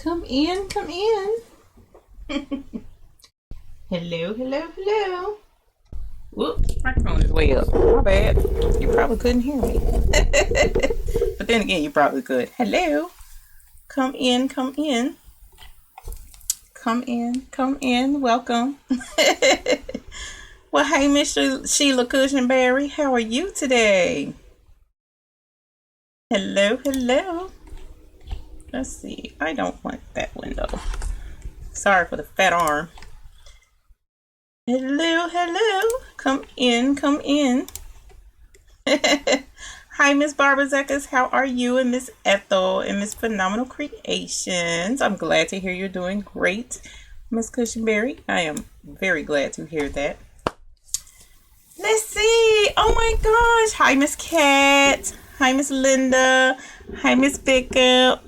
Come in, come in. Hello, hello, hello. Whoops, microphone is way up. My bad. You probably couldn't hear me. But then again, you probably could. Hello. Come in, come in. Come in, come in. Welcome. Well, hey, Miss Sheila Cushionberry. How are you today? Hello, hello. Let's see. I don't want that window. Sorry for the fat arm. Hello, hello. Come in, come in. Hi, Miss Barbara Zekas. How are you? And Miss Ethel and Miss Phenomenal Creations. I'm glad to hear you're doing great, Miss Cushionberry. I am very glad to hear that. Let's see. Oh my gosh. Hi, Miss Cat. Hi, Miss Linda. Hi, Miss Becca.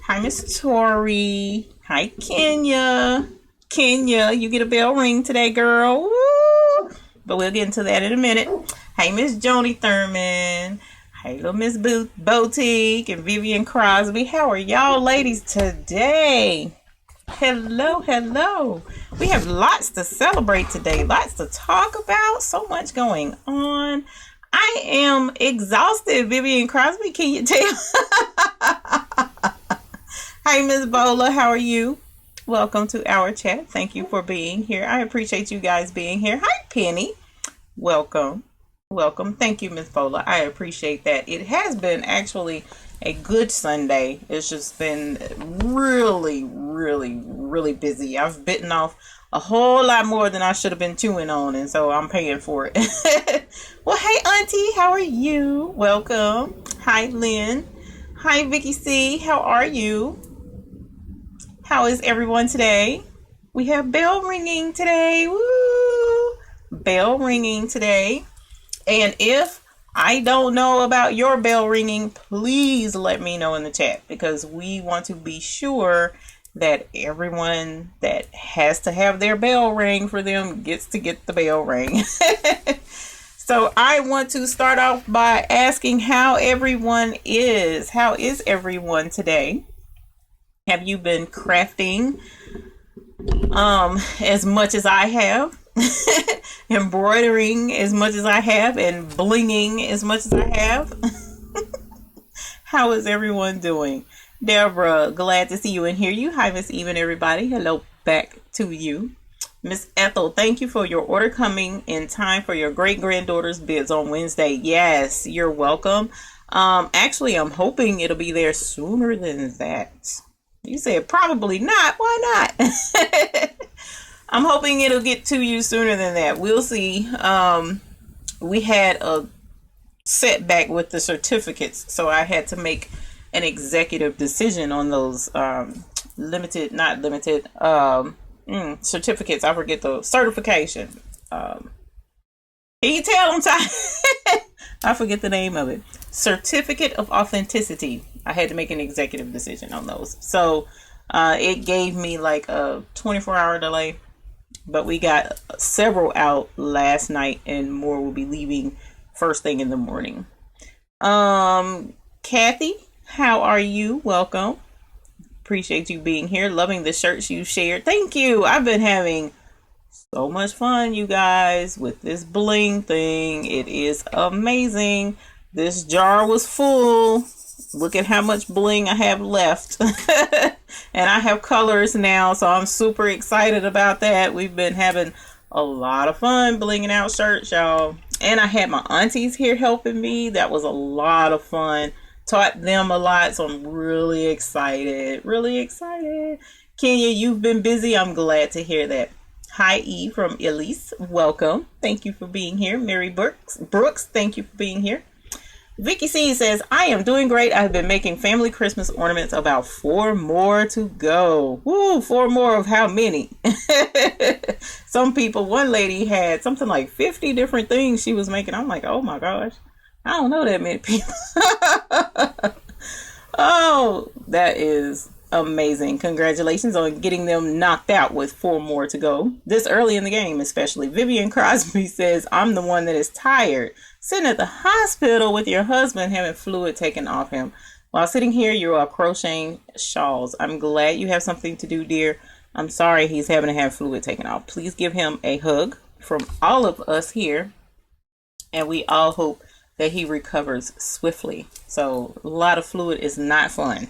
Hi, Miss Tori. Hi, Kenya. Kenya, you get a bell ring today, girl. Woo! But we'll get into that in a minute. Hey, Miss Joni Thurman. Hey, little Miss Boutique and Vivian Crosby. How are y'all ladies today? Hello, hello. We have lots to celebrate today. Lots to talk about. So much going on. I am exhausted, Vivian Crosby. Can you tell? Hi, Miss Bola. How are you? Welcome to our chat. Thank you for being here. I appreciate you guys being here. Hi, Penny. Welcome. Welcome. Thank you, Miss Bola. I appreciate that. It has been actually a good Sunday. It's just been really, really, really busy. I've bitten off a whole lot more than I should have been chewing on, and so I'm paying for it. Well, hey, Auntie. How are you? Welcome. Hi, Lynn. Hi, Vicky C. How are you? How is everyone today? We have bell ringing today. Woo! Bell ringing today. And if I don't know about your bell ringing, please let me know in the chat, because we want to be sure that everyone that has to have their bell ring for them gets to get the bell ring. So I want to start off by asking how everyone is. How is everyone today? Have you been crafting as much as I have? Embroidering as much as I have, and blinging as much as I have? How is everyone doing? Deborah, glad to see you and hear you. Hi, Miss Even, everybody. Hello back to you. Miss Ethel, thank you for your order coming in time for your great-granddaughter's bids on Wednesday. Yes, you're welcome. Actually, I'm hoping it'll be there sooner than that. You said probably not. Why not? I'm hoping it'll get to you sooner than that. We'll see. We had a setback with the certificates, so I had to make an executive decision on those certificates. I forget the certification. Can you tell them? I forget the name of it. Certificate of Authenticity. I had to make an executive decision on those. So it gave me like a 24-hour delay. But we got several out last night, and more will be leaving first thing in the morning. Kathy, how are you? Welcome. Appreciate you being here. Loving the shirts you shared. Thank you. I've been having so much fun, you guys, with this bling thing. It is amazing. This jar was full. Look at how much bling I have left. And I have colors now, so I'm super excited about that. We've been having a lot of fun blinging out shirts, y'all. And I had my aunties here helping me. That was a lot of fun. Taught them a lot, so I'm really excited. Really excited. Kenya, you've been busy. I'm glad to hear that. Hi, E from Elise. Welcome. Thank you for being here. Mary Brooks, thank you for being here. Vicky C says, I am doing great. I've been making family Christmas ornaments, about 4 more to go. Woo, 4 more of how many? Some people, one lady had something like 50 different things she was making. I'm like, oh my gosh, I don't know that many people. Oh, that is amazing. Congratulations on getting them knocked out with 4 more to go. This early in the game, especially. Vivian Crosby says, I'm the one that is tired. Sitting at the hospital with your husband having fluid taken off him. While sitting here, you are crocheting shawls. I'm glad you have something to do, dear. I'm sorry he's having to have fluid taken off. Please give him a hug from all of us here. And we all hope that he recovers swiftly. So a lot of fluid is not fun.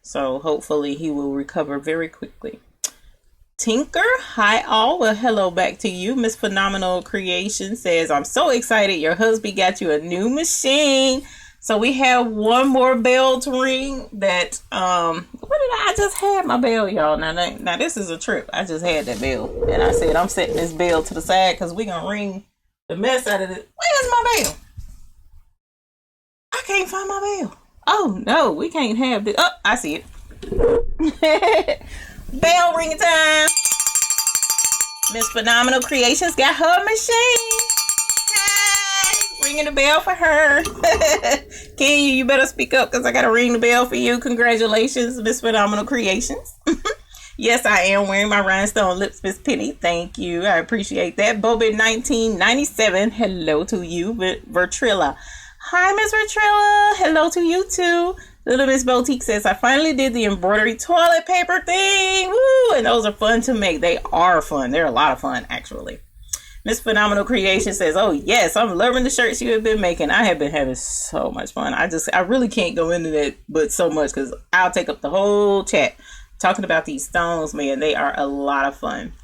So hopefully he will recover very quickly. Tinker, hi all. Well, hello back to you. Miss Phenomenal Creation says, I'm so excited your husband got you a new machine. So we have one more bell to ring that, I just had my bell, y'all. Now this is a trip. I just had that bell. And I said, I'm setting this bell to the side because we're going to ring the mess out of it. Where's my bell? I can't find my bell. Oh, no, we can't have this. Oh, I see it. Bell ringing time. Miss Phenomenal Creations got her machine. Ringing the bell for her. Kenya, you better speak up because I got to ring the bell for you. Congratulations, Miss Phenomenal Creations. Yes, I am wearing my rhinestone lips, Miss Penny. Thank you. I appreciate that. Bobby 1997. Hello to you, Vertrilla. Hi, Miss Vertrilla. Hello to you too. Little Miss Boutique says, I finally did the embroidery toilet paper thing. Woo! And those are fun to make. They are fun. They're a lot of fun, actually. Miss Phenomenal Creation says, oh yes, I'm loving the shirts you have been making. I have been having so much fun. I really can't go into that but so much because I'll take up the whole chat talking about these stones, man. They are a lot of fun.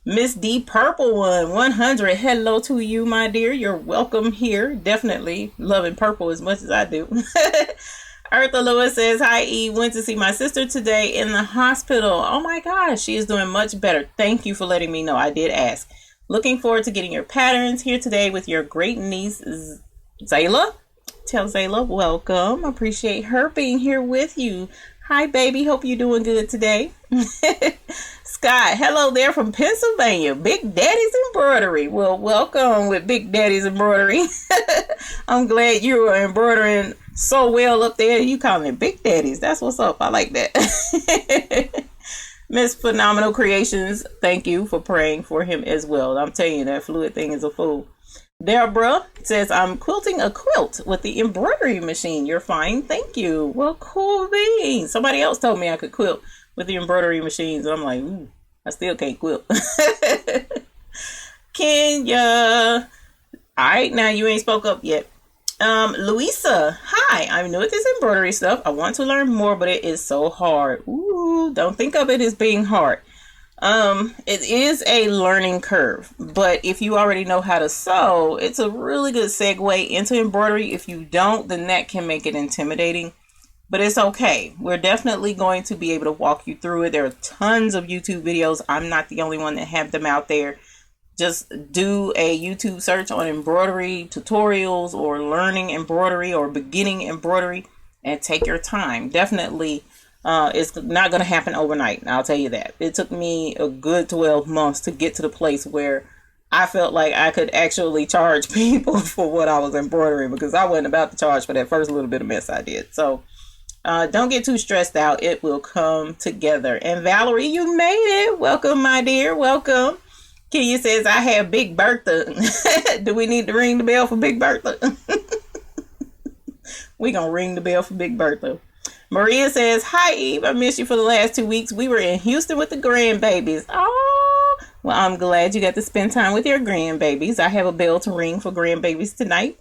Miss D Purple 100. Hello to you, my dear. You're welcome here. Definitely loving purple as much as I do. Eartha Lewis says, hi E, went to see my sister today in the hospital. Oh my gosh, she is doing much better. Thank you for letting me know. I did ask. Looking forward to getting your patterns here today with your great niece, Zayla. Tell Zayla, welcome. Appreciate her being here with you. Hi, baby. Hope you're doing good today. Scott, hello there from Pennsylvania. Big Daddy's Embroidery. Well, welcome with Big Daddy's Embroidery. I'm glad you are embroidering so well up there. You calling it Big Daddy's. That's what's up. I like that. Miss Phenomenal Creations, thank you for praying for him as well. I'm telling you, that fluid thing is a fool. Deborah says, I'm quilting a quilt with the embroidery machine. You're fine. Thank you. Well, cool beans. Somebody else told me I could quilt with the embroidery machines. And I'm like, ooh, I still can't quilt. Kenya. All right, now you ain't spoke up yet. Louisa, hi, I'm new at this embroidery stuff. I want to learn more, but it is so hard. Ooh, don't think of it as being hard. It is a learning curve, but if you already know how to sew, it's a really good segue into embroidery. If you don't, then that can make it intimidating, but it's okay. We're definitely going to be able to walk you through it. There are tons of YouTube videos. I'm not the only one that have them out there. Just do a YouTube search on embroidery tutorials or learning embroidery or beginning embroidery and take your time. Definitely, it's not going to happen overnight. I'll tell you that. It took me a good 12 months to get to the place where I felt like I could actually charge people for what I was embroidering because I wasn't about to charge for that first little bit of mess I did. So don't get too stressed out. It will come together. And Valerie, you made it. Welcome, my dear. Welcome. Kenya says, I have Big Bertha. Do we need to ring the bell for Big Bertha? We're going to ring the bell for Big Bertha. Maria says, hi, Eve. I missed you for the last 2 weeks. We were in Houston with the grandbabies. Oh, well, I'm glad you got to spend time with your grandbabies. I have a bell to ring for grandbabies tonight.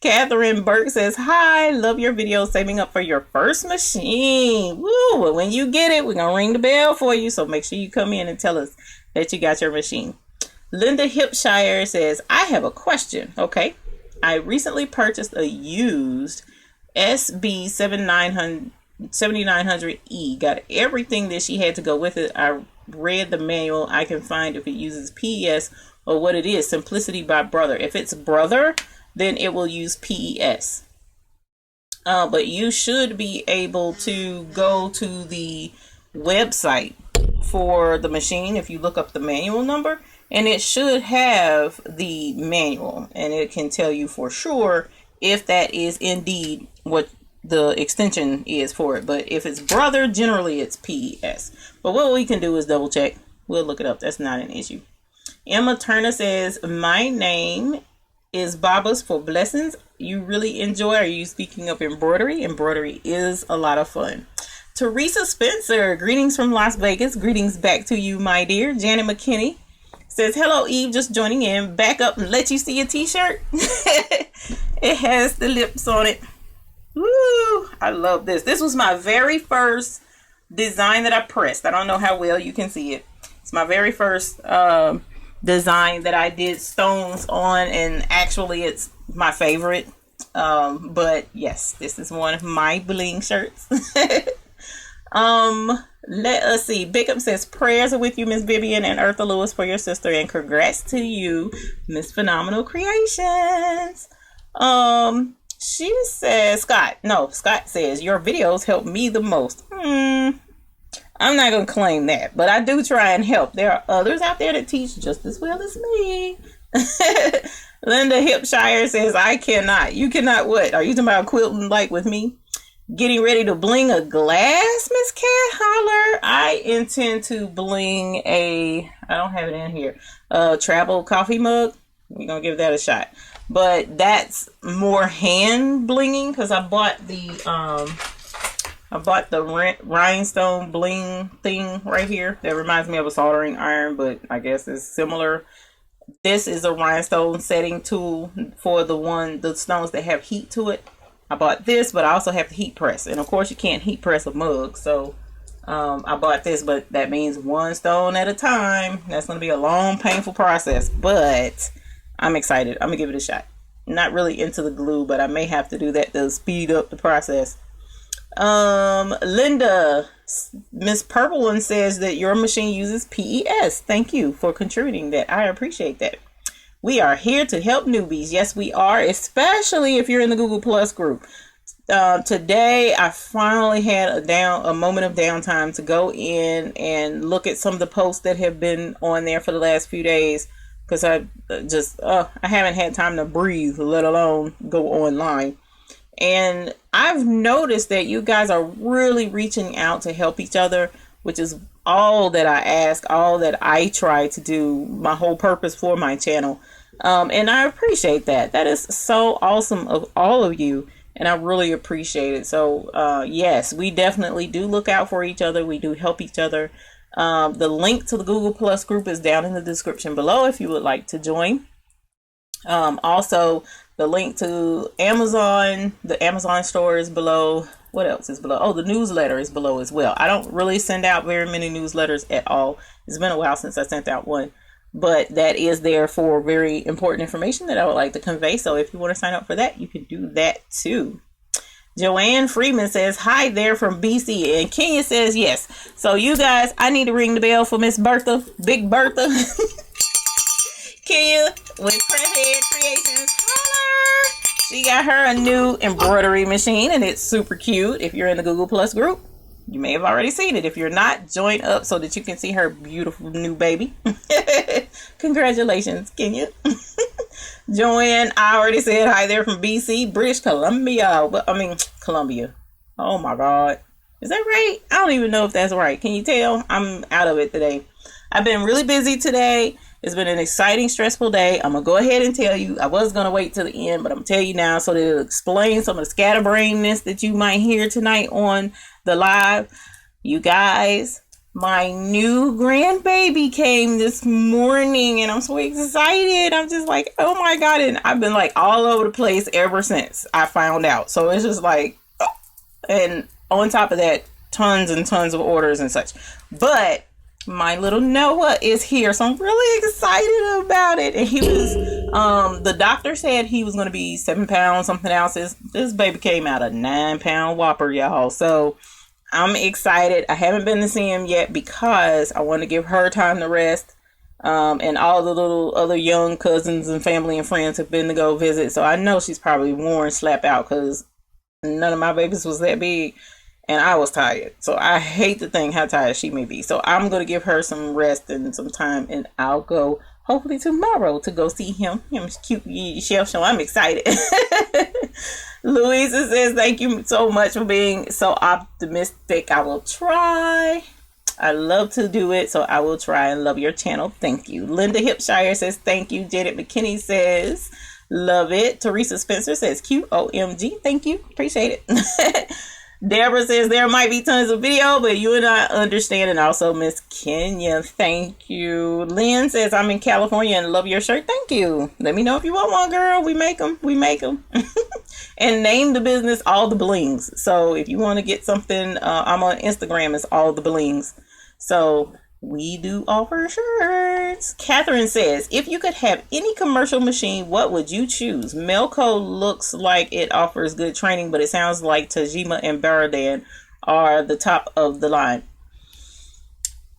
Catherine Burke says, hi, love your video, saving up for your first machine. Woo, well, when you get it, we're going to ring the bell for you. So make sure you come in and tell us that you got your machine. Linda Hipshire says, I have a question. Okay. I recently purchased a used SB 7900E. Got everything that she had to go with it. I read the manual. I can find if it uses PES or what it is. Simplicity by Brother. If it's Brother, then it will use PES. But you should be able to go to the website for the machine if you look up the manual number, and it should have the manual, and it can tell you for sure if that is indeed what the extension is for it. But if it's brother, generally it's PES. But what we can do is double check. We'll look it up. That's not an issue. Emma Turner says, my name is Babas for blessings. You really enjoy. Are you speaking of embroidery? Embroidery is a lot of fun. Teresa Spencer, greetings from Las Vegas. Greetings back to you, my dear. Janet McKinney says, hello, Eve, just joining in. Back up and let you see a t-shirt. It has the lips on it. Woo! I love this. This was my very first design that I pressed. I don't know how well you can see it. It's my very first design that I did stones on, and actually it's my favorite. But yes, this is one of my bling shirts. Let us see. Bickham says, prayers are with you, Miss Vivian and Eartha Lewis, for your sister, and congrats to you, Miss Phenomenal Creations. She says, Scott says, your videos help me the most. I'm not gonna claim that, but I do try and help. There are others out there that teach just as well as me. Linda Hipshire says, I cannot. You cannot what? Are you talking about quilting like with me? Getting ready to bling a glass, Miss Cat Holler. I intend to bling I don't have it in here, travel coffee mug. We're gonna give that a shot. But that's more hand blinging, because I bought the rhinestone bling thing right here. That reminds me of a soldering iron, but I guess it's similar. This is a rhinestone setting tool for the stones that have heat to it. I bought this, but I also have to heat press. And of course you can't heat press a mug. So I bought this, but that means one stone at a time. That's going to be a long, painful process, but I'm excited. I'm going to give it a shot. Not really into the glue, but I may have to do that to speed up the process. Linda, Miss Purple One says that your machine uses PES. Thank you for contributing that. I appreciate that. We are here to help newbies. Yes, we are, especially if you're in the Google Plus group. Today, I finally had a moment of downtime to go in and look at some of the posts that have been on there for the last few days, because I haven't had time to breathe, let alone go online. And I've noticed that you guys are really reaching out to help each other, which is all that I ask, all that I try to do, my whole purpose for my channel. And I appreciate that. That is so awesome of all of you, and I really appreciate it. So yes, we definitely do look out for each other. We do help each other. The link to the Google Plus group is down in the description below if you would like to join. Also, the link to Amazon, the Amazon store is below. What else is below? Oh, the newsletter is below as well. I don't really send out very many newsletters at all. It's been a while since I sent out one, but that is there for very important information that I would like to convey. So if you want to sign up for that, you can do that too. Joanne Freeman says, hi there from BC. And Kenya says, yes. So you guys, I need to ring the bell for Miss Bertha, Big Bertha. Kenya with Crackhead Creations. Holler! She got her a new embroidery machine, and it's super cute. If you're in the Google Plus group, you may have already seen it. If you're not, join up so that you can see her beautiful new baby. Congratulations, Kenya. Joanne, I already said hi there from BC, British Columbia. Columbia. Oh my God. Is that right? I don't even know if that's right. Can you tell? I'm out of it today. I've been really busy today. It's been an exciting, stressful day. I'm going to go ahead and tell you. I was going to wait till the end, but I'm going to tell you now so that it'll explain some of the scatterbrainness that you might hear tonight on the live. You guys, my new grandbaby came this morning, and I'm so excited. I'm just like, oh my God. And I've been like all over the place ever since I found out. So it's just like, oh. And on top of that, tons and tons of orders and such. But my little Noah is here, so I'm really excited about it. And he was, the doctor said he was going to be 7 pounds, something else. This baby came out a 9-pound whopper, y'all. So I'm excited. I haven't been to see him yet because I want to give her time to rest. And all the little other young cousins and family and friends have been to go visit. So I know she's probably worn slap out because none of my babies was that big. And I was tired. So I hate to think how tired she may be. So I'm going to give her some rest and some time. And I'll go hopefully tomorrow to go see him. Him cute chef show. I'm excited. Louisa says, thank you so much for being so optimistic. I will try. I love to do it, so I will try, and love your channel. Thank you. Linda Hipshire says, thank you. Janet McKinney says, love it. Teresa Spencer says, cute. OMG. Thank you. Appreciate it. Deborah says, there might be tons of video, but you and I understand. And also Miss Kenya, thank you. Lynn says, I'm in California and love your shirt. Thank you. Let me know if you want one, girl. We make them. We make them. And name the business All the Blings. So if you want to get something, I'm on Instagram. It's All the Blings. So we do offer shirts. Catherine says, if you could have any commercial machine, what would you choose? Melco looks like it offers good training, but it sounds like Tajima and Baradan are the top of the line.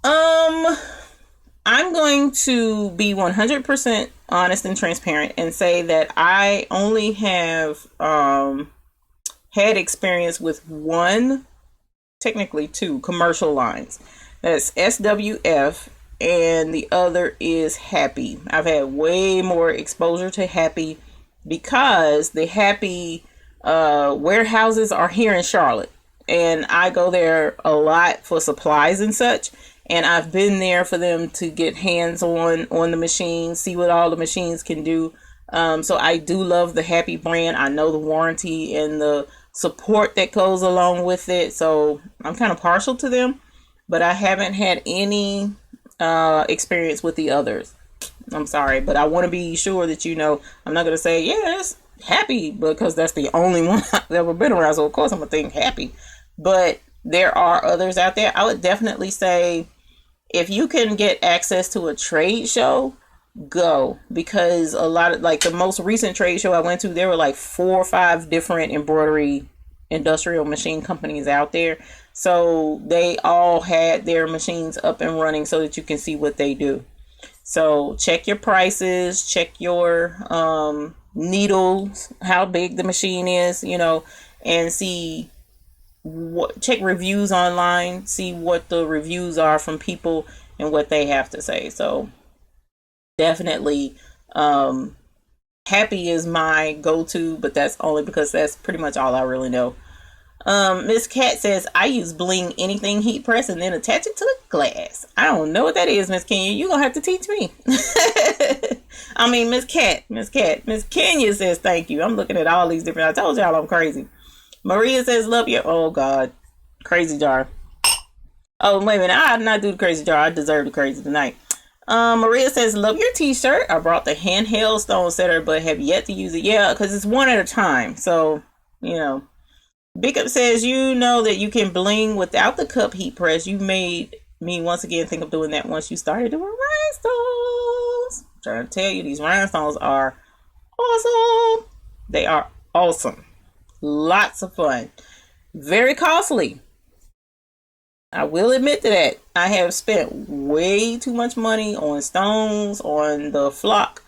I'm going to be 100% honest and transparent and say that I only have had experience with one, technically two, commercial lines. That's SWF, and the other is Happy. I've had way more exposure to Happy because the Happy warehouses are here in Charlotte, and I go there a lot for supplies and such. And I've been there for them to get hands on the machines, see what all the machines can do. So I do love the Happy brand. I know the warranty and the support that goes along with it. So I'm kind of partial to them. But I haven't had any experience with the others. I'm sorry, but I want to be sure that you know, I'm not going to say, yeah, it's Happy, because that's the only one I've ever been around. So, of course, I'm going to think Happy. But there are others out there. I would definitely say, if you can get access to a trade show, go. Because a lot of, like, the most recent trade show I went to, there were like 4 or 5 different embroidery industrial machine companies out there. So they all had their machines up and running so that you can see what they do. So check your prices, check your needles, how big the machine is, you know, and see what, check reviews online, see what the reviews are from people and what they have to say. So definitely Happy is my go-to, but that's only because that's pretty much all I really know. Miss Cat says, I use Bling anything heat press and then attach it to the glass. I don't know what that is, Miss Kenya. You're gonna have to teach me. I mean, Miss Kenya says, thank you. I'm looking at all these different, I told y'all I'm crazy. Maria says, love your, oh God, crazy jar. Oh, wait a minute, I did not do the crazy jar. I deserve the crazy tonight. Maria says, love your t-shirt. I brought the handheld stone setter, but have yet to use it. Yeah, because it's one at a time. So, you know. Big Up says, you know that you can bling without the cup heat press. You made me once again think of doing that once you started doing rhinestones. I'm trying to tell you, these rhinestones are awesome. They are awesome. Lots of fun. Very costly. I will admit to that. I have spent way too much money on stones, on the flock.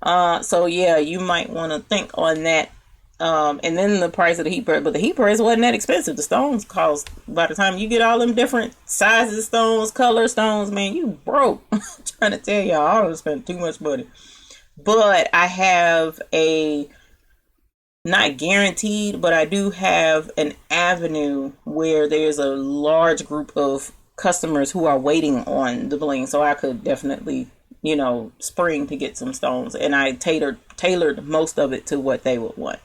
So yeah, you might want to think on that. And then the price of the heat press, but the heat press wasn't that expensive. The stones cost, by the time you get all them different sizes stones, color stones, man, you broke. I'm trying to tell y'all, I don't spend too much money. But I have a, not guaranteed, but I do have an avenue where there's a large group of customers who are waiting on the bling. So I could definitely, you know, spring to get some stones. And I tailored most of it to what they would want.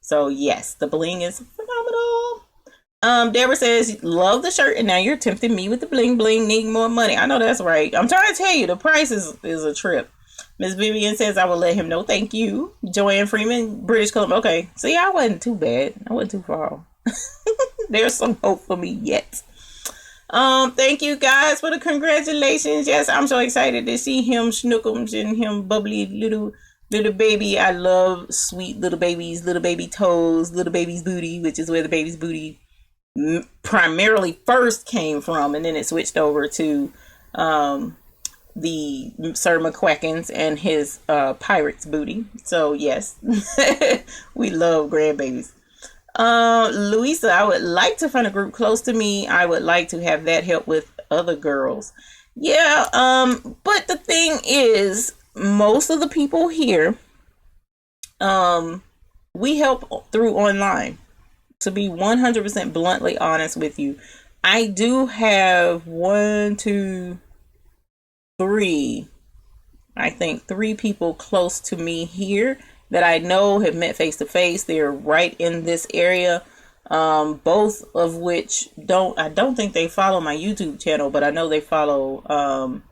So yes, the bling is phenomenal. Deborah says, love the shirt, and now you're tempting me with the bling bling, need more money. I know that's right. I'm trying to tell you, the price is a trip. Miss Vivian says, I will let him know. Thank you. Joanne Freeman, British Columbia. Okay, see, I wasn't too bad. I wasn't too far. There's some hope for me yet. Thank you guys for the congratulations. Yes, I'm so excited to see him Schnookums and him bubbly little baby. I love sweet little babies, little baby toes, little baby's booty, which is where the baby's booty primarily first came from, and then it switched over to the Sir McQuackins and his pirate's booty. So yes, we love grandbabies. Louisa, I would like to find a group close to me. I would like to have that help with other girls. Yeah, but the thing is, most of the people here we help through online. To be 100% bluntly honest with you, I do have one, two, three, I think three people close to me here that I know have met face to face. They're right in this area. Both of which I don't think they follow my YouTube channel, but I know they follow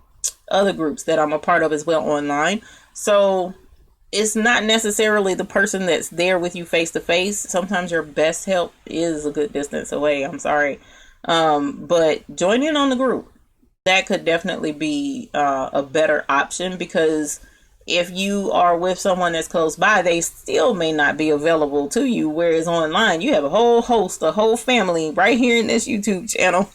other groups that I'm a part of as well online. So it's not necessarily the person that's there with you face to face. Sometimes your best help is a good distance away. I'm sorry. But join in on the group. That could definitely be a better option, because if you are with someone that's close by, they still may not be available to you. Whereas online, you have a whole host, a whole family right here in this YouTube channel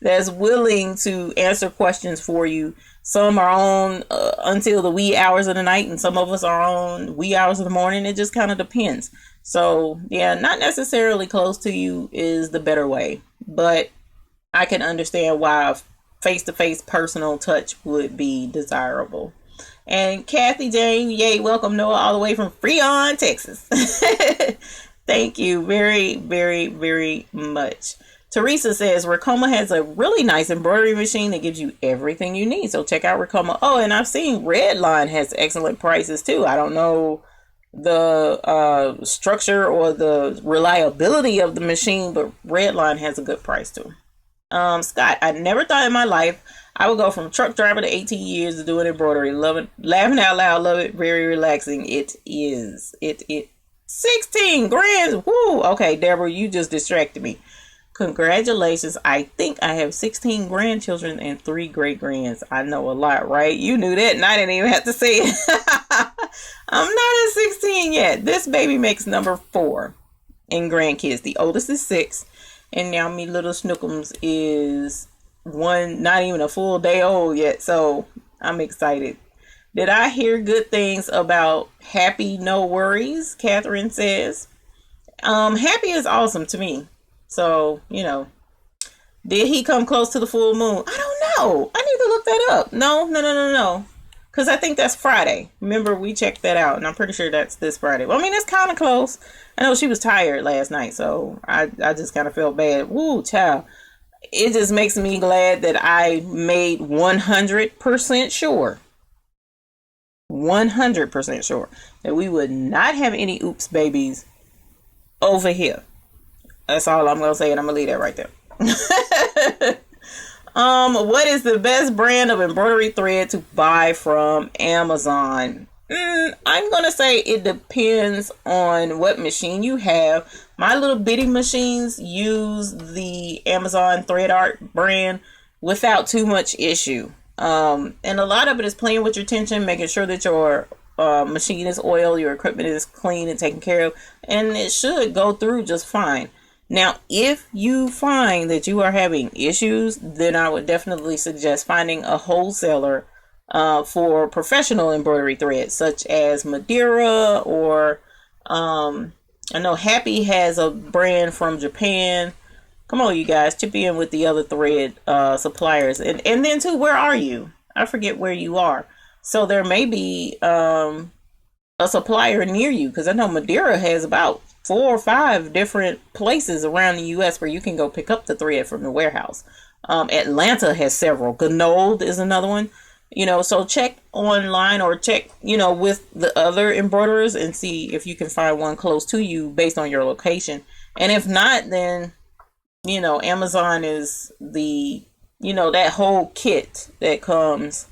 that's willing to answer questions for you. Some are on until the wee hours of the night, and some of us are on wee hours of the morning. It just kind of depends. So yeah, not necessarily close to you is the better way, but I can understand why face-to-face personal touch would be desirable. And Kathy Jane, yay, welcome Noah all the way from Freon, Texas. Thank you very, very, very much. Teresa says Ricoma has a really nice embroidery machine that gives you everything you need. So check out Ricoma. Oh, and I've seen Redline has excellent prices too. I don't know the structure or the reliability of the machine, but Redline has a good price too. Scott, I never thought in my life I would go from truck driver to 18 years to doing embroidery. Love it. Laughing out loud. Love it. Very relaxing. It is. It 16 grand. Woo. Okay, Deborah, you just distracted me. Congratulations. I think I have 16 grandchildren and 3 great-grands. I know a lot, right? You knew that and I didn't even have to say it. I'm not at 16 yet. This baby makes number 4 in grandkids. The oldest is 6. And now me little Snookums is 1, not even a full day old yet. So I'm excited. Did I hear good things about Happy No Worries? Catherine says. Happy is awesome to me. So, you know, did he come close to the full moon? I don't know. I need to look that up. No. Because I think that's Friday. Remember, we checked that out, and I'm pretty sure that's this Friday. Well, I mean, it's kind of close. I know she was tired last night, so I just kind of felt bad. Woo, child. It just makes me glad that I made 100% sure. 100% sure that we would not have any oops babies over here. That's all I'm going to say, and I'm going to leave that right there. What is the best brand of embroidery thread to buy from Amazon? I'm going to say it depends on what machine you have. My little bitty machines use the Amazon Thread Art brand without too much issue. And a lot of it is playing with your tension, making sure that your machine is oiled, your equipment is clean and taken care of, and it should go through just fine. Now, if you find that you are having issues, then I would definitely suggest finding a wholesaler for professional embroidery threads, such as Madeira, or I know Happy has a brand from Japan. Come on, you guys, chip in with the other thread suppliers. And then, too, where are you? I forget where you are. So there may be a supplier near you, because I know Madeira has about 4 or 5 different places around the U.S. where you can go pick up the thread from the warehouse. Atlanta has several. Gnold is another one. You know, so check online or check, you know, with the other embroiderers and see if you can find one close to you based on your location. And if not, then, you know, Amazon is the, you know, that whole kit that comes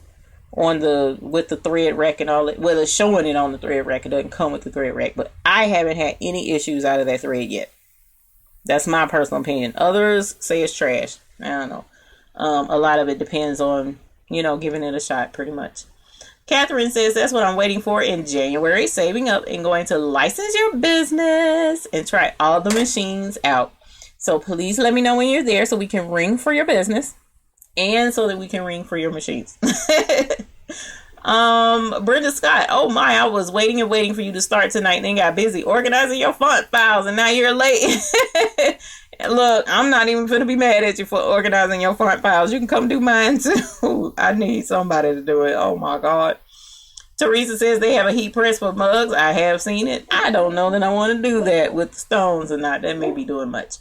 on with the thread rack and all that. Well, it's showing it on the thread rack. It doesn't come with the thread rack, but I haven't had any issues out of that thread yet. That's my personal opinion. Others say it's trash. I don't know. A lot of it depends on, you know, giving it a shot pretty much. Catherine says that's what I'm waiting for in January, saving up and going to license your business and try all the machines out. So please let me know when you're there so we can ring for your business and so that we can ring for your machines. Brenda Scott, oh my, I was waiting and waiting for you to start tonight and then got busy organizing your font files and now you're late. Look, I'm not even gonna be mad at you for organizing your font files. You can come do mine too. I need somebody to do it. Oh my God. Teresa says they have a heat press for mugs. I have seen it. I don't know that I want to do that with the stones or not. That may be doing much.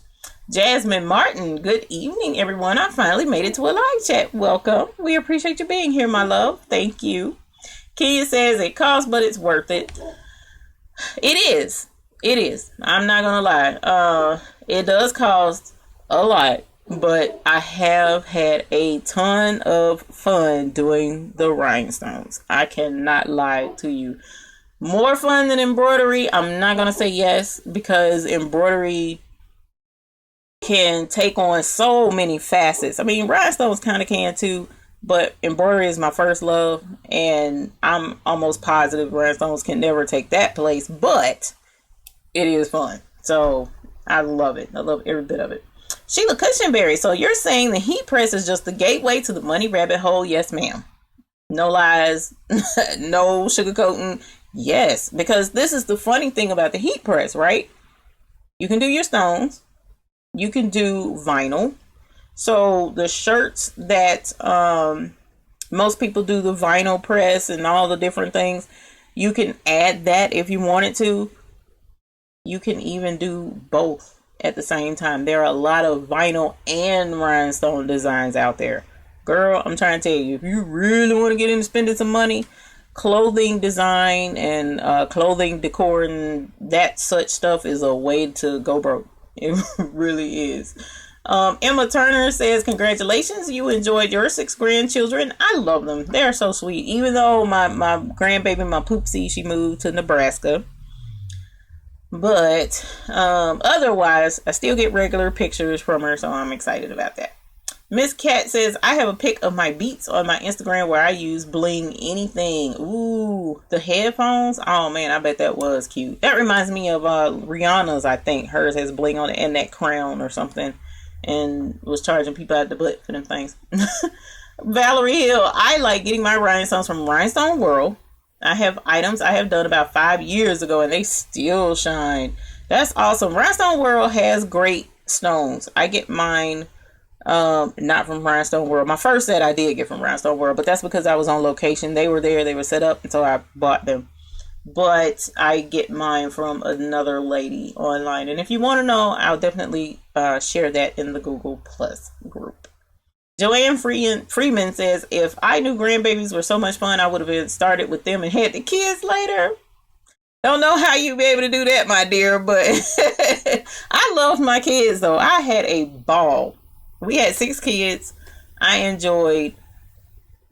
Jasmine Martin, good evening, everyone. I finally made it to a live chat. Welcome. We appreciate you being here, my love. Thank you. Kia says it costs, but it's worth it. It is. It is. I'm not going to lie. It does cost a lot, but I have had a ton of fun doing the rhinestones. I cannot lie to you. More fun than embroidery. I'm not going to say yes, because embroidery can take on so many facets. I mean, rhinestones kind of can too, but embroidery is my first love, and I'm almost positive rhinestones can never take that place, but it is fun. So I love it. I love every bit of it. Sheila Cushionberry, so you're saying the heat press is just the gateway to the money rabbit hole? Yes, ma'am. No lies, no sugarcoating. Yes, because this is the funny thing about the heat press, right? You can do your stones. You can do vinyl. So the shirts that most people do the vinyl press and all the different things, you can add that if you wanted to. You can even do both at the same time. There are a lot of vinyl and rhinestone designs out there. Girl, I'm trying to tell you, if you really want to get into spending some money, clothing design and clothing decor and that such stuff is a way to go broke. It really is. Emma Turner says, congratulations, you enjoyed your 6 grandchildren. I love them. They're so sweet. Even though my grandbaby, my poopsie, she moved to Nebraska. But otherwise, I still get regular pictures from her, so I'm excited about that. Miss Cat says, I have a pic of my beats on my Instagram where I use Bling Anything. Ooh, the headphones. Oh man, I bet that was cute. That reminds me of Rihanna's, I think. Hers has bling on it and that crown or something. And was charging people out the butt for them things. Valerie Hill, I like getting my rhinestones from Rhinestone World. I have items I have done about 5 years ago and they still shine. That's awesome. Rhinestone World has great stones. I get mine not from Rhinestone World. My first set I did get from Rhinestone World, but that's because I was on location. They were there, they were set up, and so I bought them. But I get mine from another lady online. And if you want to know, I'll definitely share that in the Google Plus group. Joanne Freeman says, if I knew grandbabies were so much fun, I would have started with them and had the kids later. Don't know how you be able to do that, my dear, but I loved my kids, though. I had a ball. We had 6 kids. I enjoyed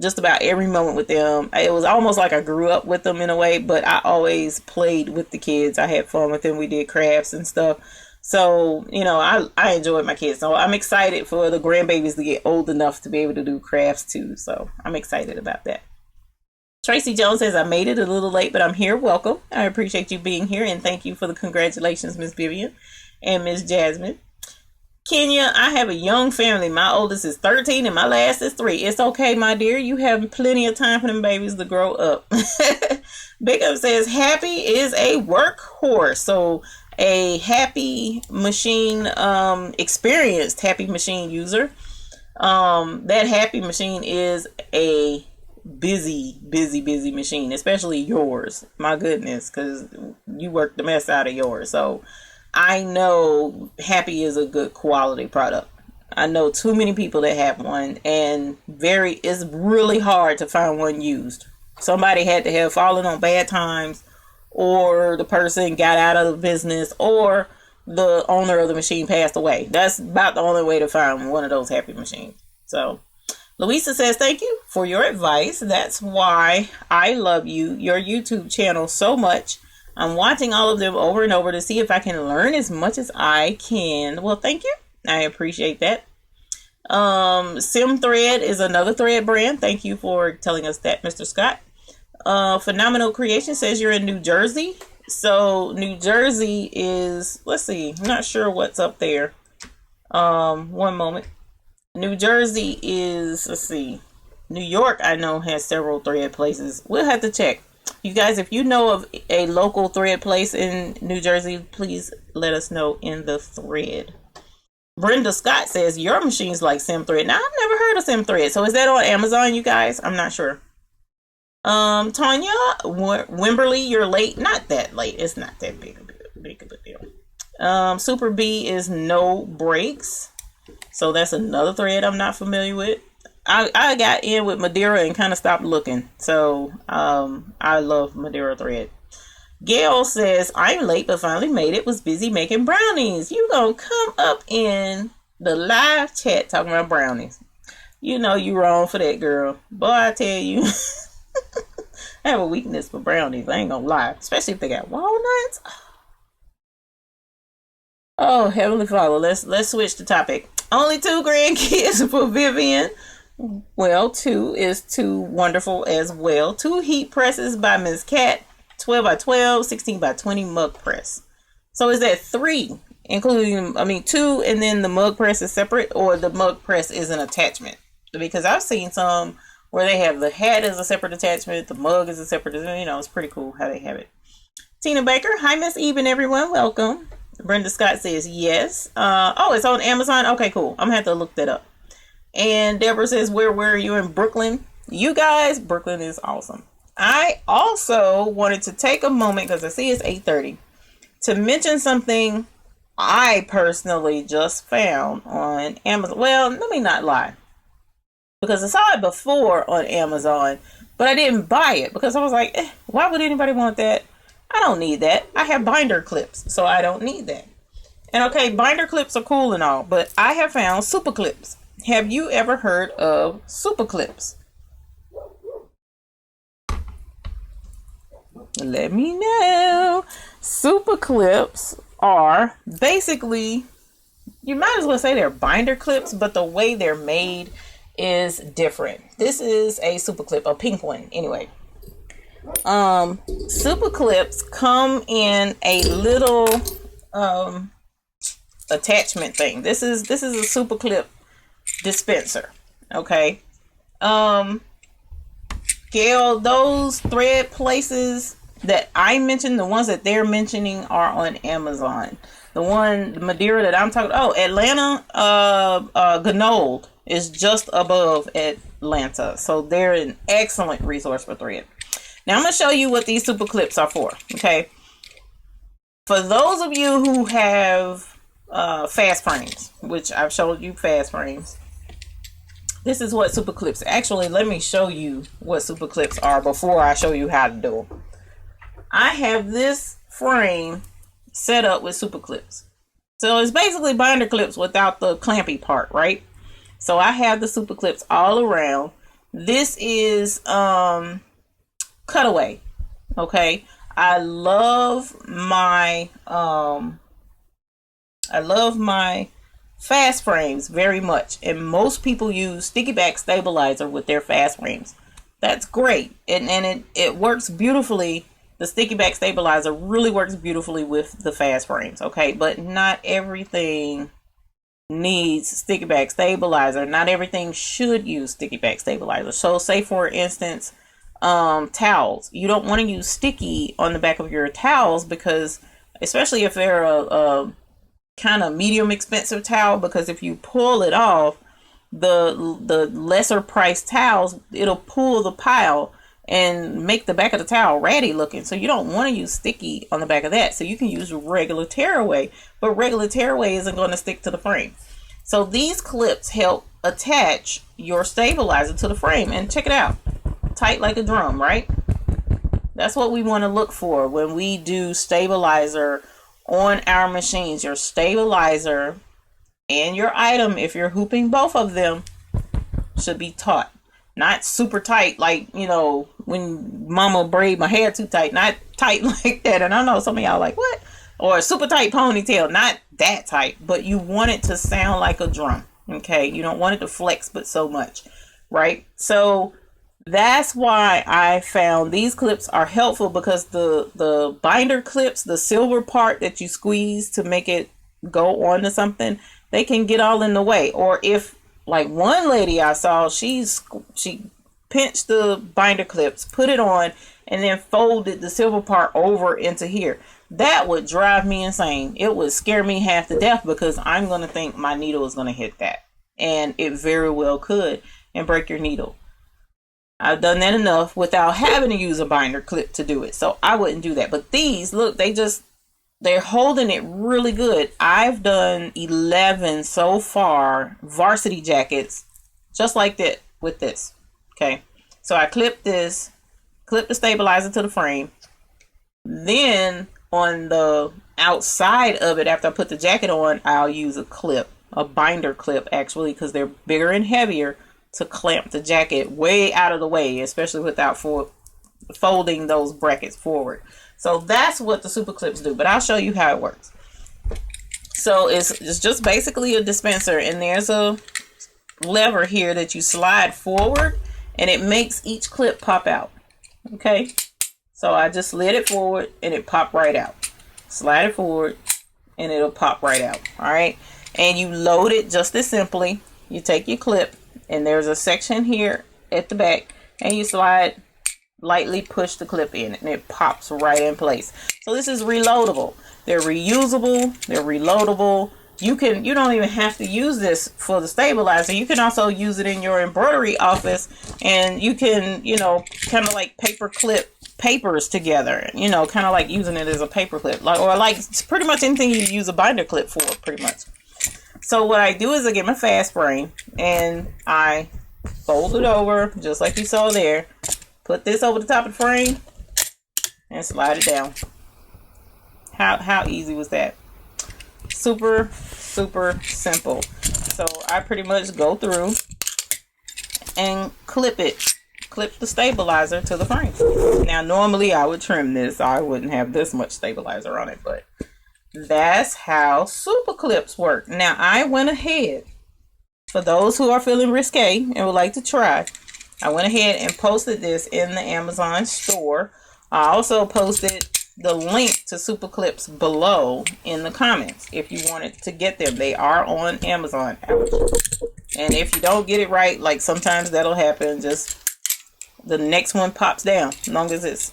just about every moment with them. It was almost like I grew up with them in a way, but I always played with the kids. I had fun with them. We did crafts and stuff. So, you know, I enjoyed my kids. So I'm excited for the grandbabies to get old enough to be able to do crafts too. So I'm excited about that. Tracy Jones says, I made it a little late, but I'm here. Welcome. I appreciate you being here. And thank you for the congratulations, Miss Vivian and Miss Jasmine. Kenya, I have a young family. My oldest is 13 and my last is 3. It's okay, my dear. You have plenty of time for them babies to grow up. Big Up says, Happy is a workhorse. So a Happy Machine, experienced Happy Machine user. That Happy Machine is a busy machine, especially yours. My goodness, because you work the mess out of yours. So I know Happy is a good quality product. I know too many people that have one, and it's really hard to find one used. Somebody had to have fallen on bad times, or the person got out of the business, or the owner of the machine passed away. That's about the only way to find one of those Happy machines. So Louisa says, thank you for your advice. That's why I love your YouTube channel so much. I'm watching all of them over and over to see if I can learn as much as I can. Well, thank you. I appreciate that. Sim Thread is another thread brand. Thank you for telling us that, Mr. Scott. Phenomenal Creation says you're in New Jersey. So New Jersey is, let's see, I'm not sure what's up there. One moment. New Jersey is, let's see, New York I know has several thread places. We'll have to check. You guys, if you know of a local thread place in New Jersey, please let us know in the thread. Brenda Scott says, your machine's like Sim Thread. Now, I've never heard of Sim Thread. So is that on Amazon, you guys? I'm not sure. Tanya Wimberly, you're late. Not that late. It's not that big of a deal. Super B is no breaks. So that's another thread I'm not familiar with. I got in with Madeira and kind of stopped looking. So I love Madeira thread. Gail says, I'm late but finally made it. Was busy making brownies. You gonna come up in the live chat talking about brownies. You know you wrong for that, girl. Boy, I tell you. I have a weakness for brownies. I ain't gonna lie. Especially if they got walnuts. Oh, Heavenly Father. Let's switch the topic. Only 2 grandkids for Vivian. Well, 2 is too wonderful as well. 2 heat presses by Ms. Cat. 12 by 12, 16 by 20 mug press. So is that 3, including, 2 and then the mug press is separate, or the mug press is an attachment? Because I've seen some where they have the hat as a separate attachment, the mug is a separate, it's pretty cool how they have it. Tina Baker, hi Miss Eben, everyone, welcome. Brenda Scott says yes. It's on Amazon. Okay, cool. I'm gonna have to look that up. And Deborah says, where are you in Brooklyn? You guys, Brooklyn is awesome. I also wanted to take a moment, because I see it's 8:30, to mention something I personally just found on Amazon. Well, let me not lie, because I saw it before on Amazon, but I didn't buy it because I was like, why would anybody want that? I don't need that. I have binder clips, so I don't need that. And okay, binder clips are cool and all, but I have found SupaClips. Have you ever heard of SupaClips? Let me know. SupaClips are basically, you might as well say they're binder clips, but the way they're made is different. This is a SupaClip, a pink one anyway. SupaClips come in a little attachment thing. This is a SupaClip dispenser. Okay. Gail, those thread places that I mentioned, the ones that they're mentioning are on Amazon. The Madeira that I'm talking, Atlanta, Ganold is just above Atlanta. So they're an excellent resource for thread. Now I'm going to show you what these SupaClips are for. Okay. For those of you who have fast frames, which I've showed you fast frames, this is what SupaClips. Actually, let me show you what SupaClips are before I show you how to do them. I have this frame set up with SupaClips. So it's basically binder clips without the clampy part, right? So I have the SupaClips all around. This is cutaway. Okay. I love my fast frames very much, and most people use sticky back stabilizer with their fast frames. That's great, and it works beautifully. The sticky back stabilizer really works beautifully with the fast frames. Okay, but not everything needs sticky back stabilizer. Not everything should use sticky back stabilizer. So say for instance, towels, you don't want to use sticky on the back of your towels, because especially if they're a kind of medium expensive towel, because if you pull it off, the lesser priced towels, it'll pull the pile and make the back of the towel ratty looking. So you don't want to use sticky on the back of that. So you can use regular tearaway, but regular tearaway isn't going to stick to the frame. So these clips help attach your stabilizer to the frame, and check it out, tight like a drum, right? That's what we want to look for when we do stabilizer on our machines. Your stabilizer and your item, if you're hooping both of them, should be taut. Not super tight, like, when mama braid my hair too tight. Not tight like that. And I know some of y'all like, what? Or a super tight ponytail. Not that tight, but you want it to sound like a drum. Okay? You don't want it to flex but so much, right? So that's why I found these clips are helpful, because the binder clips, the silver part that you squeeze to make it go onto something, they can get all in the way. Or if, like one lady I saw, she pinched the binder clips, put it on, and then folded the silver part over into here. That would drive me insane. It would scare me half to death, because I'm going to think my needle is going to hit that. And it very well could, and break your needle. I've done that enough without having to use a binder clip to do it. So I wouldn't do that. But these, look, they're holding it really good. I've done 11 so far, varsity jackets, just like that with this. Okay. So I clip the stabilizer to the frame. Then on the outside of it, after I put the jacket on, I'll use a binder clip actually, because they're bigger and heavier, to clamp the jacket way out of the way, especially without folding those brackets forward. So that's what the SupaClips do, but I'll show you how it works. So it's just basically a dispenser, and there's a lever here that you slide forward, and it makes each clip pop out. Okay, so I just slid it forward and it popped right out. Slide it forward and it'll pop right out. All right, and you load it just as simply. You take your clip, and there's a section here at the back, and you lightly push the clip in, and it pops right in place. So this is reloadable. They're reusable, they're reloadable. You don't even have to use this for the stabilizer. You can also use it in your embroidery office, and you can, kind of like paper clip papers together, kind of like using it as a paper clip, or like pretty much anything you use a binder clip for, pretty much. So what I do is I get my fast frame and I fold it over just like you saw there. Put this over the top of the frame and slide it down. How easy was that? Super simple. So I pretty much go through and clip the stabilizer to the frame. Now normally I would trim this. I wouldn't have this much stabilizer on it, but that's how SupaClips work. Now I went ahead, for those who are feeling risque and would like to try, I went ahead and posted this in the Amazon store. I also posted the link to SupaClips below in the comments if you wanted to get them. They are on Amazon. And if you don't get it right, like sometimes that'll happen, just the next one pops down, as long as it's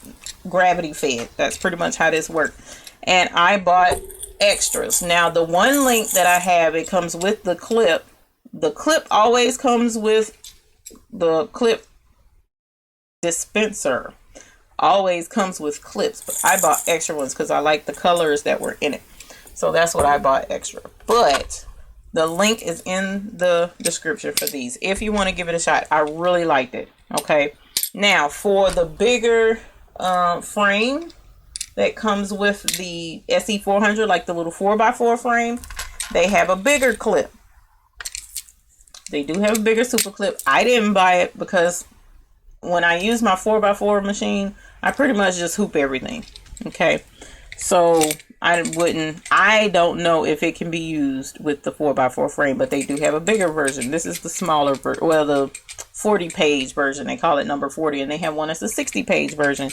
gravity fed. That's pretty much how this works. And I bought extras. Now the one link that I have, it comes with the clip. The clip always comes with the clip dispenser. Always comes with clips, but I bought extra ones because I like the colors that were in it. So that's what I bought extra. But the link is in the description for these if you want to give it a shot. I really liked it. Okay, now for the bigger frame that comes with the SE400, like the little 4x4 frame, they have a bigger clip. They do have a bigger SupaClip. I didn't buy it because when I use my 4x4 machine, I pretty much just hoop everything. Okay, so I don't know if it can be used with the 4x4 frame, but they do have a bigger version. This is the smaller version, well, the 40-page version. They call it number 40, and they have one that's a 60-page version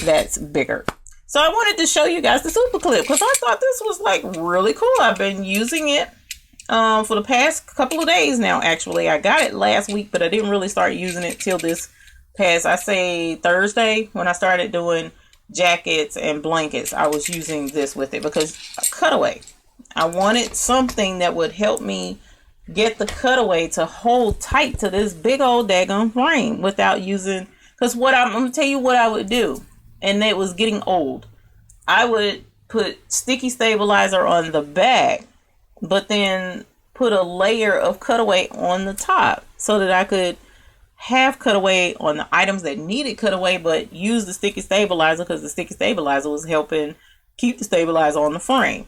that's bigger. So I wanted to show you guys the SupaClip because I thought this was like really cool. I've been using it for the past couple of days now. Actually, I got it last week, but I didn't really start using it till this past, I say Thursday, when I started doing jackets and blankets. I was using this with it because cutaway. I wanted something that would help me get the cutaway to hold tight to this big old daggone frame without using, because I'm going to tell you what I would do, and it was getting old. I would put sticky stabilizer on the back, but then put a layer of cutaway on the top so that I could have cutaway on the items that needed cutaway, but use the sticky stabilizer because the sticky stabilizer was helping keep the stabilizer on the frame.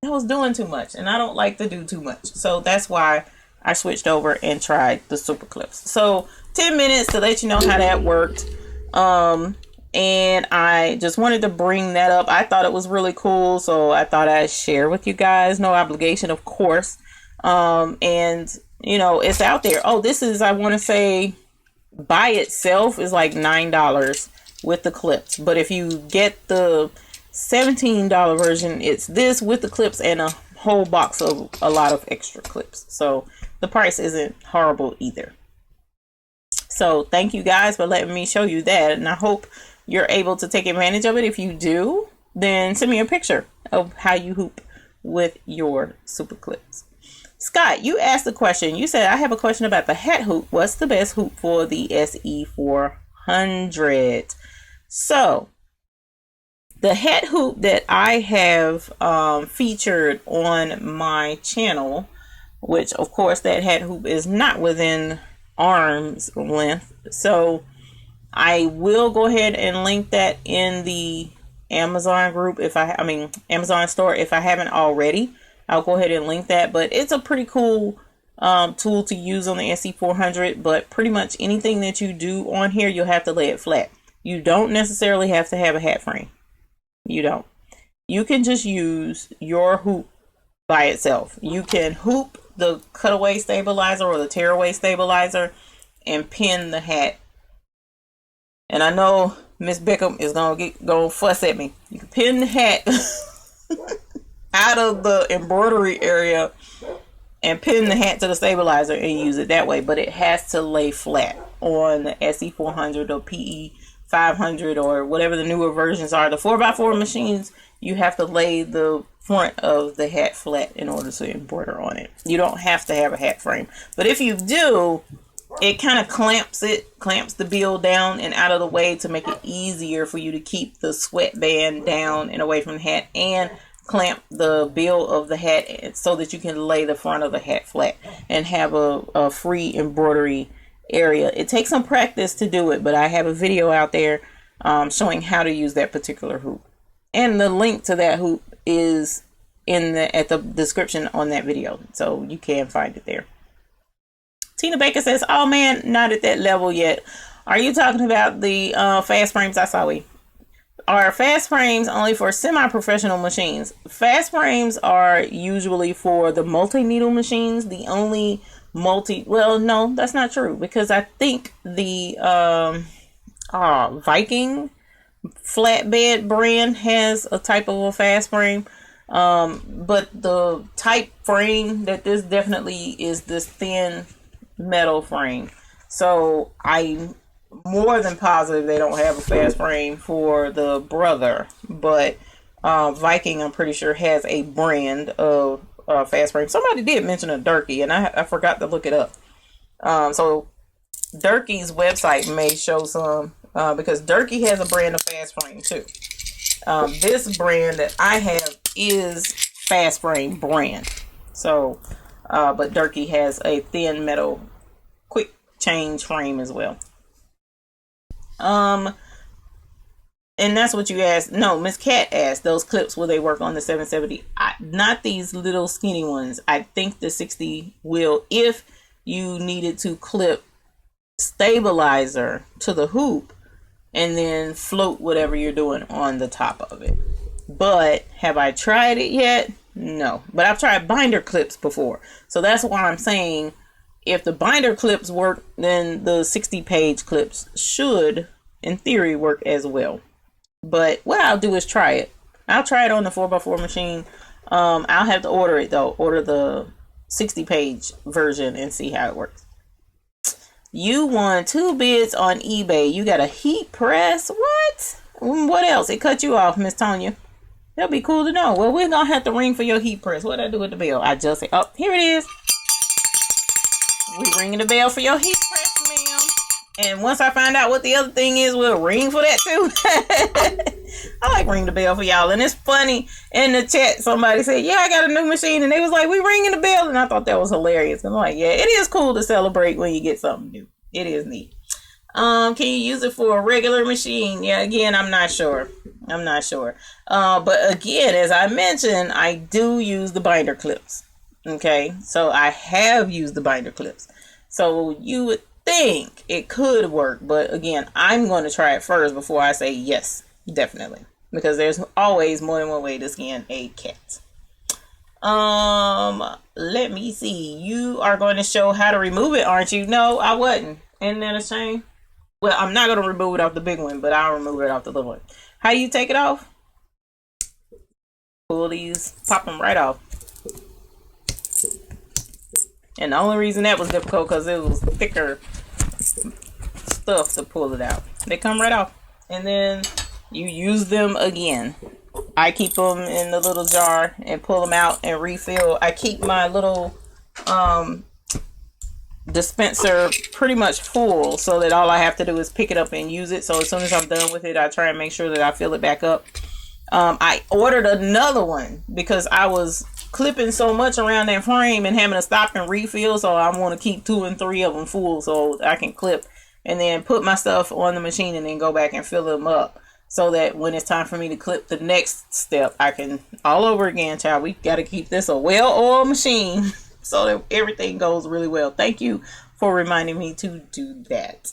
I was doing too much, and I don't like to do too much. So that's why I switched over and tried the SupaClips. So 10 minutes to let you know how that worked. And I just wanted to bring that up. I thought it was really cool, so I thought I'd share with you guys. No obligation, of course. And it's out there. Oh, this is, I want to say, by itself is like $9 with the clips. But if you get the $17 version, it's this with the clips and a whole box of a lot of extra clips. So the price isn't horrible either. So thank you guys for letting me show you that. And I hope you're able to take advantage of it. If you do, then send me a picture of how you hoop with your SupaClips. Scott, you asked a question. You said, I have a question about the hat hoop. What's the best hoop for the SE400? So, the hat hoop that I have featured on my channel, which of course that hat hoop is not within arm's length. So, I will go ahead and link that in the Amazon group Amazon store if I haven't already. I'll go ahead and link that, but it's a pretty cool tool to use on the SE400. But pretty much anything that you do on here, you'll have to lay it flat. You don't necessarily have to have a hat frame. You don't. You can just use your hoop by itself. You can hoop the cutaway stabilizer or the tearaway stabilizer and pin the hat. And I know Miss Beckham is gonna fuss at me. You can pin the hat out of the embroidery area and pin the hat to the stabilizer and use it that way, but it has to lay flat on the SE400 or PE500 or whatever the newer versions are. The 4x4 machines, you have to lay the front of the hat flat in order to embroider on it. You don't have to have a hat frame, but if you do, it kind of clamps the bill down and out of the way to make it easier for you to keep the sweatband down and away from the hat, and clamp the bill of the hat so that you can lay the front of the hat flat and have a free embroidery area. It takes some practice to do it, but I have a video out there showing how to use that particular hoop, and the link to that hoop is at the description on that video, so you can find it there. Tina Baker says, oh man, not at that level yet. Are you talking about the fast frames? I saw we are fast frames only for semi-professional machines. Fast frames are usually for the multi-needle machines. The only well, no, that's not true, because I think the Viking flatbed brand has a type of a fast frame. But the type frame that this definitely is this thin metal frame. So I'm more than positive they don't have a fast frame for the Brother, but Viking, I'm pretty sure, has a brand of fast frame. Somebody did mention a Durkee, and I forgot to look it up. So Durkee's website may show some, because Durkee has a brand of fast frame too. This brand that I have is fast frame brand. So, but Durkee has a thin metal quick change frame as well. And that's what you asked. No, Miss Cat asked, those clips, will they work on the 770? Not these little skinny ones. I think the 60 will, if you needed to clip stabilizer to the hoop and then float whatever you're doing on the top of it. But have I tried it yet? No, but I've tried binder clips before. So that's why I'm saying, if the binder clips work, then the 60-page clips should, in theory, work as well. But what I'll do is try it. I'll try it on the 4x4 machine. I'll have to order it though. Order the 60-page version and see how it works. You won 2 bids on eBay. You got a heat press? What? What else? It cut you off, Miss Tonya. That'll be cool to know. Well, we're gonna have to ring for your heat press. What'd I do with the bell? I just said, oh, here it is. We ringing the bell for your heat press, ma'am. And once I find out what the other thing is, we'll ring for that too. I like ring the bell for y'all. And it's funny, in the chat, somebody said, yeah, I got a new machine. And they was like, we ringing the bell. And I thought that was hilarious. And I'm like, yeah, it is cool to celebrate when you get something new. It is neat. Can you use it for a regular machine? Yeah, again, I'm not sure. But again, as I mentioned, I do use the binder clips. Okay, so I have used the binder clips. So you would think it could work, but again, I'm going to try it first before I say yes, definitely, because there's always more than one way to skin a cat. Let me see. You are going to show how to remove it, aren't you? No, I wasn't. Isn't that a shame? Well, I'm not going to remove it off the big one, but I'll remove it off the little one. How do you take it off? Pull these, pop them right off. And the only reason that was difficult because it was thicker stuff to pull it out. They come right off. And then you use them again. I keep them in the little jar and pull them out and refill. I keep my little dispenser pretty much full, so that all I have to do is pick it up and use it. So as soon as I'm done with it, I try and make sure that I fill it back up. I ordered another one because I was clipping so much around that frame and having to stop and refill, so I want to keep 2 and 3 of them full so I can clip and then put my stuff on the machine and then go back and fill them up, so that when it's time for me to clip the next step, I can all over again, child. We got to keep this a well-oiled machine so that everything goes really well. Thank you for reminding me to do that.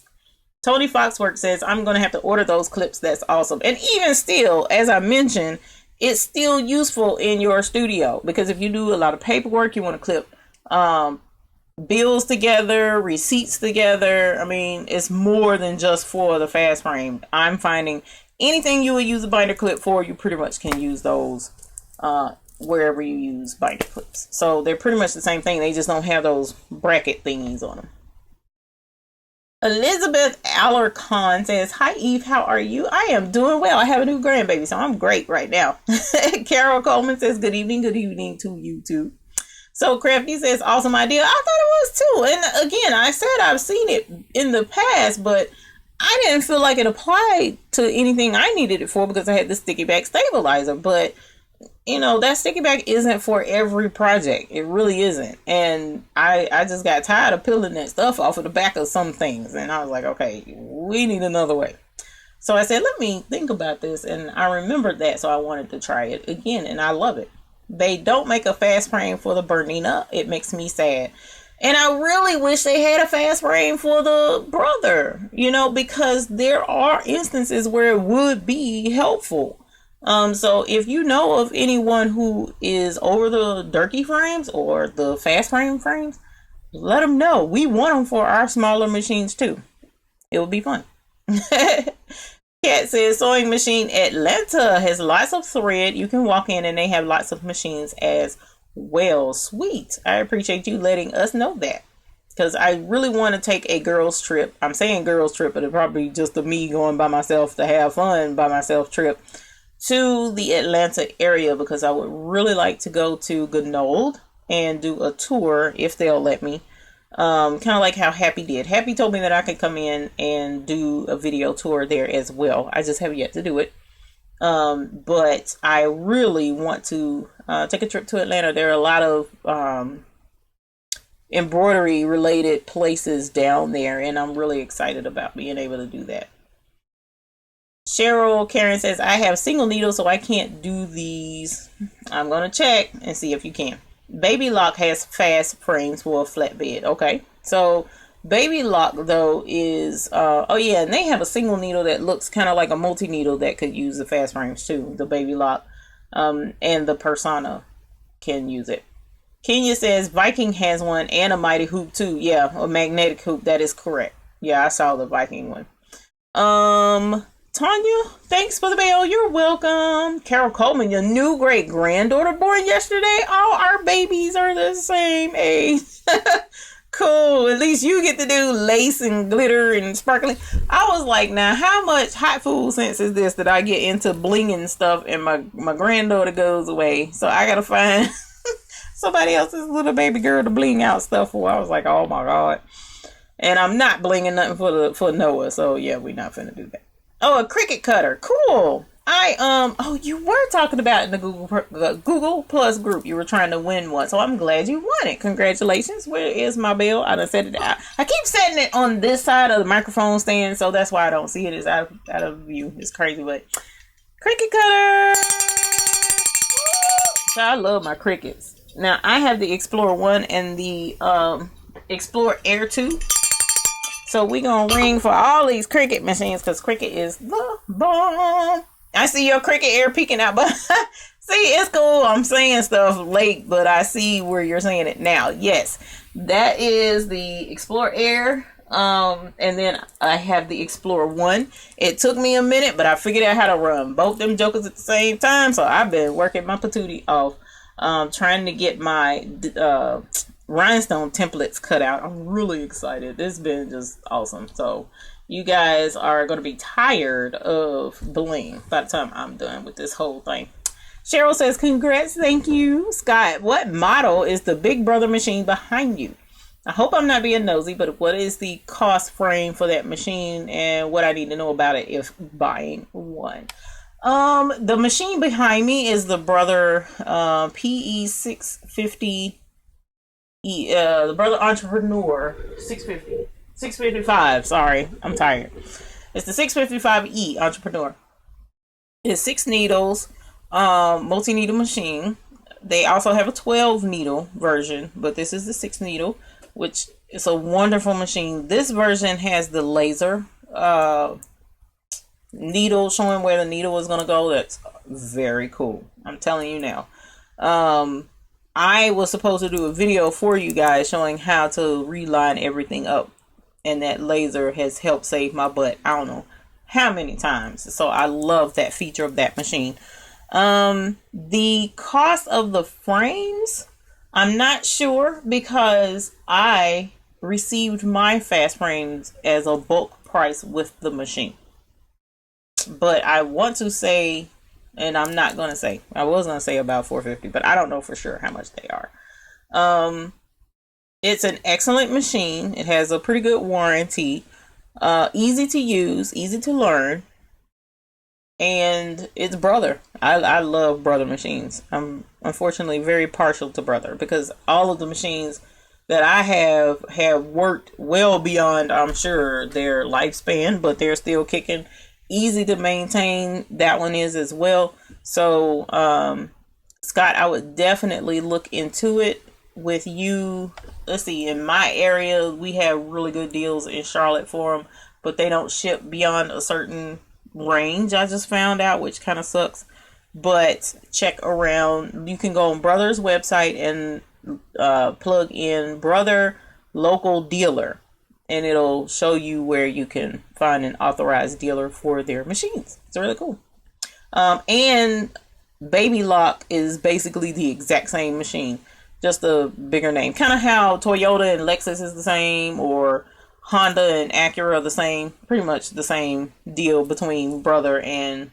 Tony Foxwork says, I'm going to have to order those clips. That's awesome. And even still, as I mentioned, it's still useful in your studio, because if you do a lot of paperwork, you want to clip bills together, receipts together. I mean, it's more than just for the fast frame. I'm finding anything you would use a binder clip for, you pretty much can use those wherever you use binder clips. So they're pretty much the same thing. They just don't have those bracket thingies on them. Elizabeth Allercon says, hi Eve, how are you? I am doing well. I have a new grandbaby, so I'm great right now. Carol Coleman says, good evening to you too. So Crafty says, awesome idea. I thought it was too. And again, I said I've seen it in the past, but I didn't feel like it applied to anything I needed it for because I had the sticky back stabilizer. But you know, that sticky back isn't for every project. It really isn't. And I just got tired of peeling that stuff off of the back of some things. And I was like, okay, we need another way. So I said, let me think about this. And I remembered that. So I wanted to try it again. And I love it. They don't make a fast frame for the Bernina. It makes me sad. And I really wish they had a fast frame for the brother, you know, because there are instances where it would be helpful. So if you know of anyone who is over the Durkee frames or the fast frame frames, let them know. We want them for our smaller machines too. It would be fun. Kat says, sewing machine Atlanta has lots of thread. You can walk in and they have lots of machines as well. Sweet. I appreciate you letting us know that, because I really want to take a girls trip. I'm saying girls trip, but it's probably just a me going by myself to have fun by myself trip to the Atlanta area, because I would really like to go to Gnold and do a tour if they'll let me. Kind of like how Happy did. Happy told me that I could come in and do a video tour there as well. I just have yet to do it. But I really want to take a trip to Atlanta. There are a lot of embroidery related places down there, and I'm really excited about being able to do that. Cheryl Karen says, I have single needle, so I can't do these. I'm going to check and see if you can. Baby Lock has fast frames for a flatbed. Okay. So Baby Lock, though, is, oh yeah, and they have a single needle that looks kind of like a multi-needle that could use the fast frames too. The Baby Lock, and the Persona can use it. Kenya says, Viking has one and a Mighty Hoop too. Yeah, a magnetic hoop. That is correct. Yeah, I saw the Viking one. Tanya, thanks for the bell. You're welcome. Carol Coleman, your new great granddaughter born yesterday. All our babies are the same age. Cool. At least you get to do lace and glitter and sparkling. I was like, now how much hot food sense is this that I get into blinging stuff and my granddaughter goes away? So I gotta find somebody else's little baby girl to bling out stuff for. I was like, oh my God. And I'm not blinging nothing for Noah. So yeah, we're not finna do that. Oh, a Cricut cutter. Cool. Oh, you were talking about it in the Google Plus group. You were trying to win one. So I'm glad you won it. Congratulations. Where is my bell? I done set it out. I keep setting it on this side of the microphone stand, so that's why I don't see it. It's out of view. It's crazy, but Cricut cutter. So I love my Cricuts. Now, I have the Explorer 1 and the Explorer Air 2. So we gonna ring for all these Cricut machines, because Cricut is the bomb. I see your Cricut Air peeking out, but see, it's cool. I'm saying stuff late, but I see where you're saying it now. Yes, that is the Explorer Air. And then I have the Explorer 1. It took me a minute, but I figured out how to run both them jokers at the same time. So I've been working my patootie off, trying to get my rhinestone templates cut out. I'm really excited. It's been just awesome. So you guys are going to be tired of bling by the time I'm done with this whole thing. Cheryl says, congrats, thank you. Scott, what model is the Big Brother machine behind you? I hope I'm not being nosy, but what is the cost frame for that machine and what I need to know about it if buying one? The machine behind me is the Brother PE 650, the Brother Entrepreneur 655. Sorry, I'm tired. It's the 655E Entrepreneur. It's 6 needles, multi-needle machine. They also have a 12 needle version, but this is the 6 needle, which is a wonderful machine. This version has the laser needle showing where the needle is going to go. That's very cool. I'm telling you now. I was supposed to do a video for you guys showing how to reline everything up, and that laser has helped save my butt. I don't know how many times. So I love that feature of that machine. The cost of the frames, I'm not sure, because I received my fast frames as a bulk price with the machine. But I want to say, and I'm not going to say, I was going to say about $450, but I don't know for sure how much they are. It's an excellent machine. It has a pretty good warranty. Easy to use, easy to learn. And it's Brother. I love Brother machines. I'm unfortunately very partial to Brother because all of the machines that I have worked well beyond, I'm sure, their lifespan, but they're still kicking. Easy to maintain. That one is as well. So, Scott, I would definitely look into it with you. Let's see, in my area, we have really good deals in Charlotte for them, but they don't ship beyond a certain range. I just found out, which kind of sucks. But check around. You can go on Brother's website and plug in Brother Local Dealer, and it'll show you where you can find an authorized dealer for their machines. It's really cool. And Baby Lock is basically the exact same machine, just a bigger name. Kind of how Toyota and Lexus is the same, or Honda and Acura are the same. Pretty much the same deal between Brother and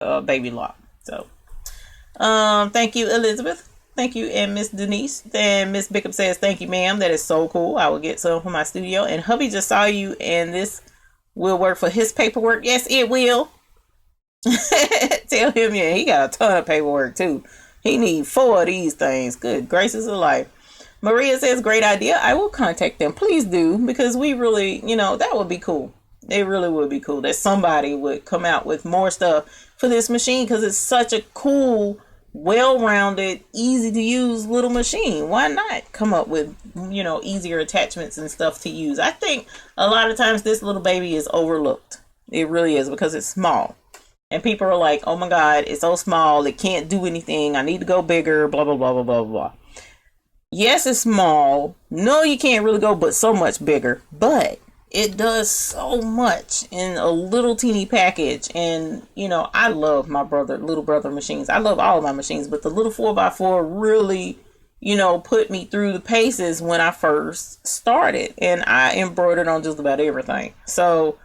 Baby Lock. So, thank you, Elizabeth. Thank you, and Miss Denise. And Miss Bickup says, thank you, ma'am. That is so cool. I will get some for my studio. And hubby just saw you, and this will work for his paperwork. Yes, it will. Tell him, yeah, he got a ton of paperwork, too. He needs 4 of these things. Good gracious of life. Maria says, great idea. I will contact them. Please do, because we really, that would be cool. It really would be cool that somebody would come out with more stuff for this machine, because it's such a cool, well-rounded, easy to use little machine. Why not come up with, easier attachments and stuff to use? I think a lot of times this little baby is overlooked. It really is, because it's small. And people are like, oh my God, it's so small. It can't do anything. I need to go bigger, blah, blah, blah, blah, blah, blah. Yes, it's small. No, you can't really go, but so much bigger. But it does so much in a little teeny package. And, I love my little brother machines. I love all of my machines, but the little 4x4 really, put me through the paces when I first started. And I embroidered on just about everything. So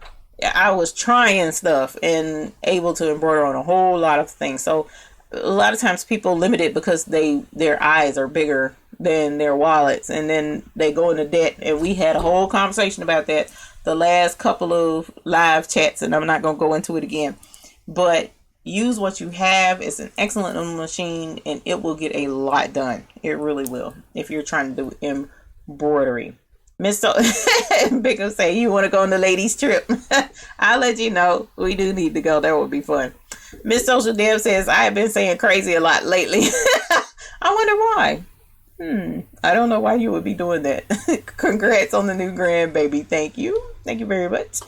I was trying stuff and able to embroider on a whole lot of things. So a lot of times people limit it because their eyes are bigger than their wallets, and then they go into debt. And we had a whole conversation about that the last couple of live chats, and I'm not going to go into it again. But use what you have. It's an excellent machine, and it will get a lot done. It really will, if you're trying to do embroidery. Miss Bickham say, you want to go on the ladies trip? I'll let you know. We do need to go. That would be fun. Miss Social Dev says, I have been saying crazy a lot lately. I wonder why. I don't know why you would be doing that. Congrats on the new grandbaby. Thank you. Thank you very much.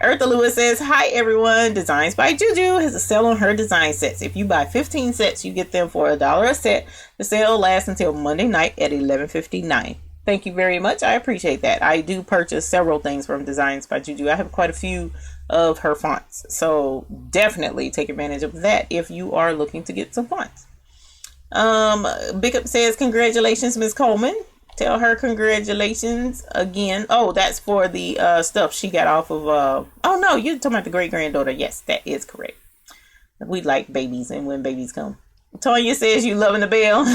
Eartha Lewis says, hi everyone. Designs by Juju has a sale on her design sets. If you buy 15 sets, you get them for $1 a set. The sale lasts until Monday night at 11:59. Thank you very much. I appreciate that. I do purchase several things from Designs by Juju. I have quite a few of her fonts. So definitely take advantage of that if you are looking to get some fonts. Bickup says, congratulations, Miss Coleman. Tell her congratulations again. Oh, that's for the stuff she got off of oh no, you're talking about the great granddaughter. Yes, that is correct. We like babies and when babies come. Tonya says you loving the bell.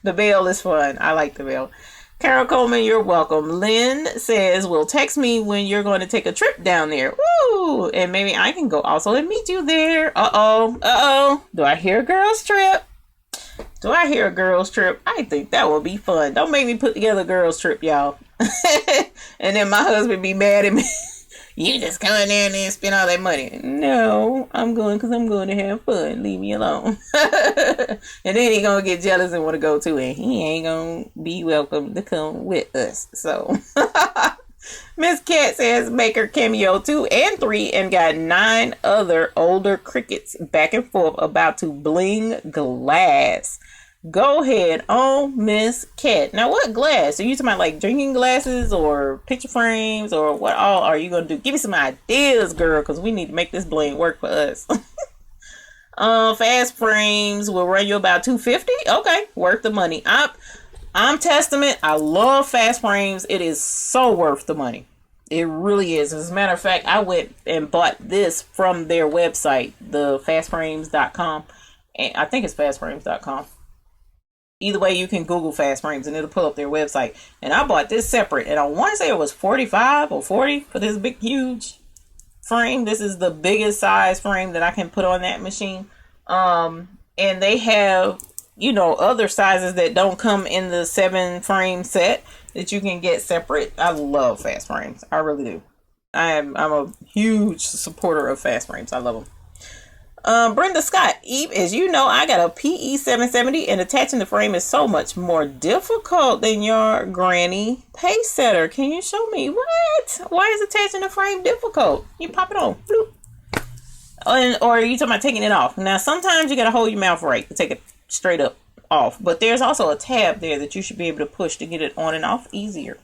The bell is fun. I like the bell. Carol Coleman, you're welcome. Lynn says, well, text me when you're going to take a trip down there. Woo! And maybe I can go also and meet you there. Uh-oh. Uh-oh. Do I hear a girls trip? Do I hear a girls trip? I think that will be fun. Don't make me put together a girls trip, y'all. And then my husband be mad at me. You just coming there and then spend all that money. No, I'm going because I'm going to have fun. Leave me alone. And then he going to get jealous and want to go too. And he ain't going to be welcome to come with us. So, Miss Cat says Maker Cameo 2 and 3 and got 9 other older crickets back and forth about to bling glass. Go ahead on Miss Cat. Now, what glass? Are you talking about like drinking glasses or picture frames or what all are you going to do? Give me some ideas, girl, because we need to make this bling work for us. Fast frames will run you about $250. Okay, worth the money. I'm Testament. I love fast frames. It is so worth the money. It really is. As a matter of fact, I went and bought this from their website, the fastframes.com. And I think it's fastframes.com. Either way, you can Google fast frames and it'll pull up their website. And I bought this separate. And I want to say it was 45 or 40 for this big, huge frame. This is the biggest size frame that I can put on that machine. And they have, you know, other sizes that don't come in the 7 frame set that you can get separate. I love fast frames. I really do. I'm a huge supporter of fast frames. I love them. Brenda Scott, Eve, as you know, I got a PE 770 and attaching the frame is so much more difficult than your granny pace setter. Can you show me what? Why is attaching the frame difficult? You pop it on, bloop. Or are you talking about taking it off? Now, sometimes you got to hold your mouth right to take it straight up off, but there's also a tab there that you should be able to push to get it on and off easier.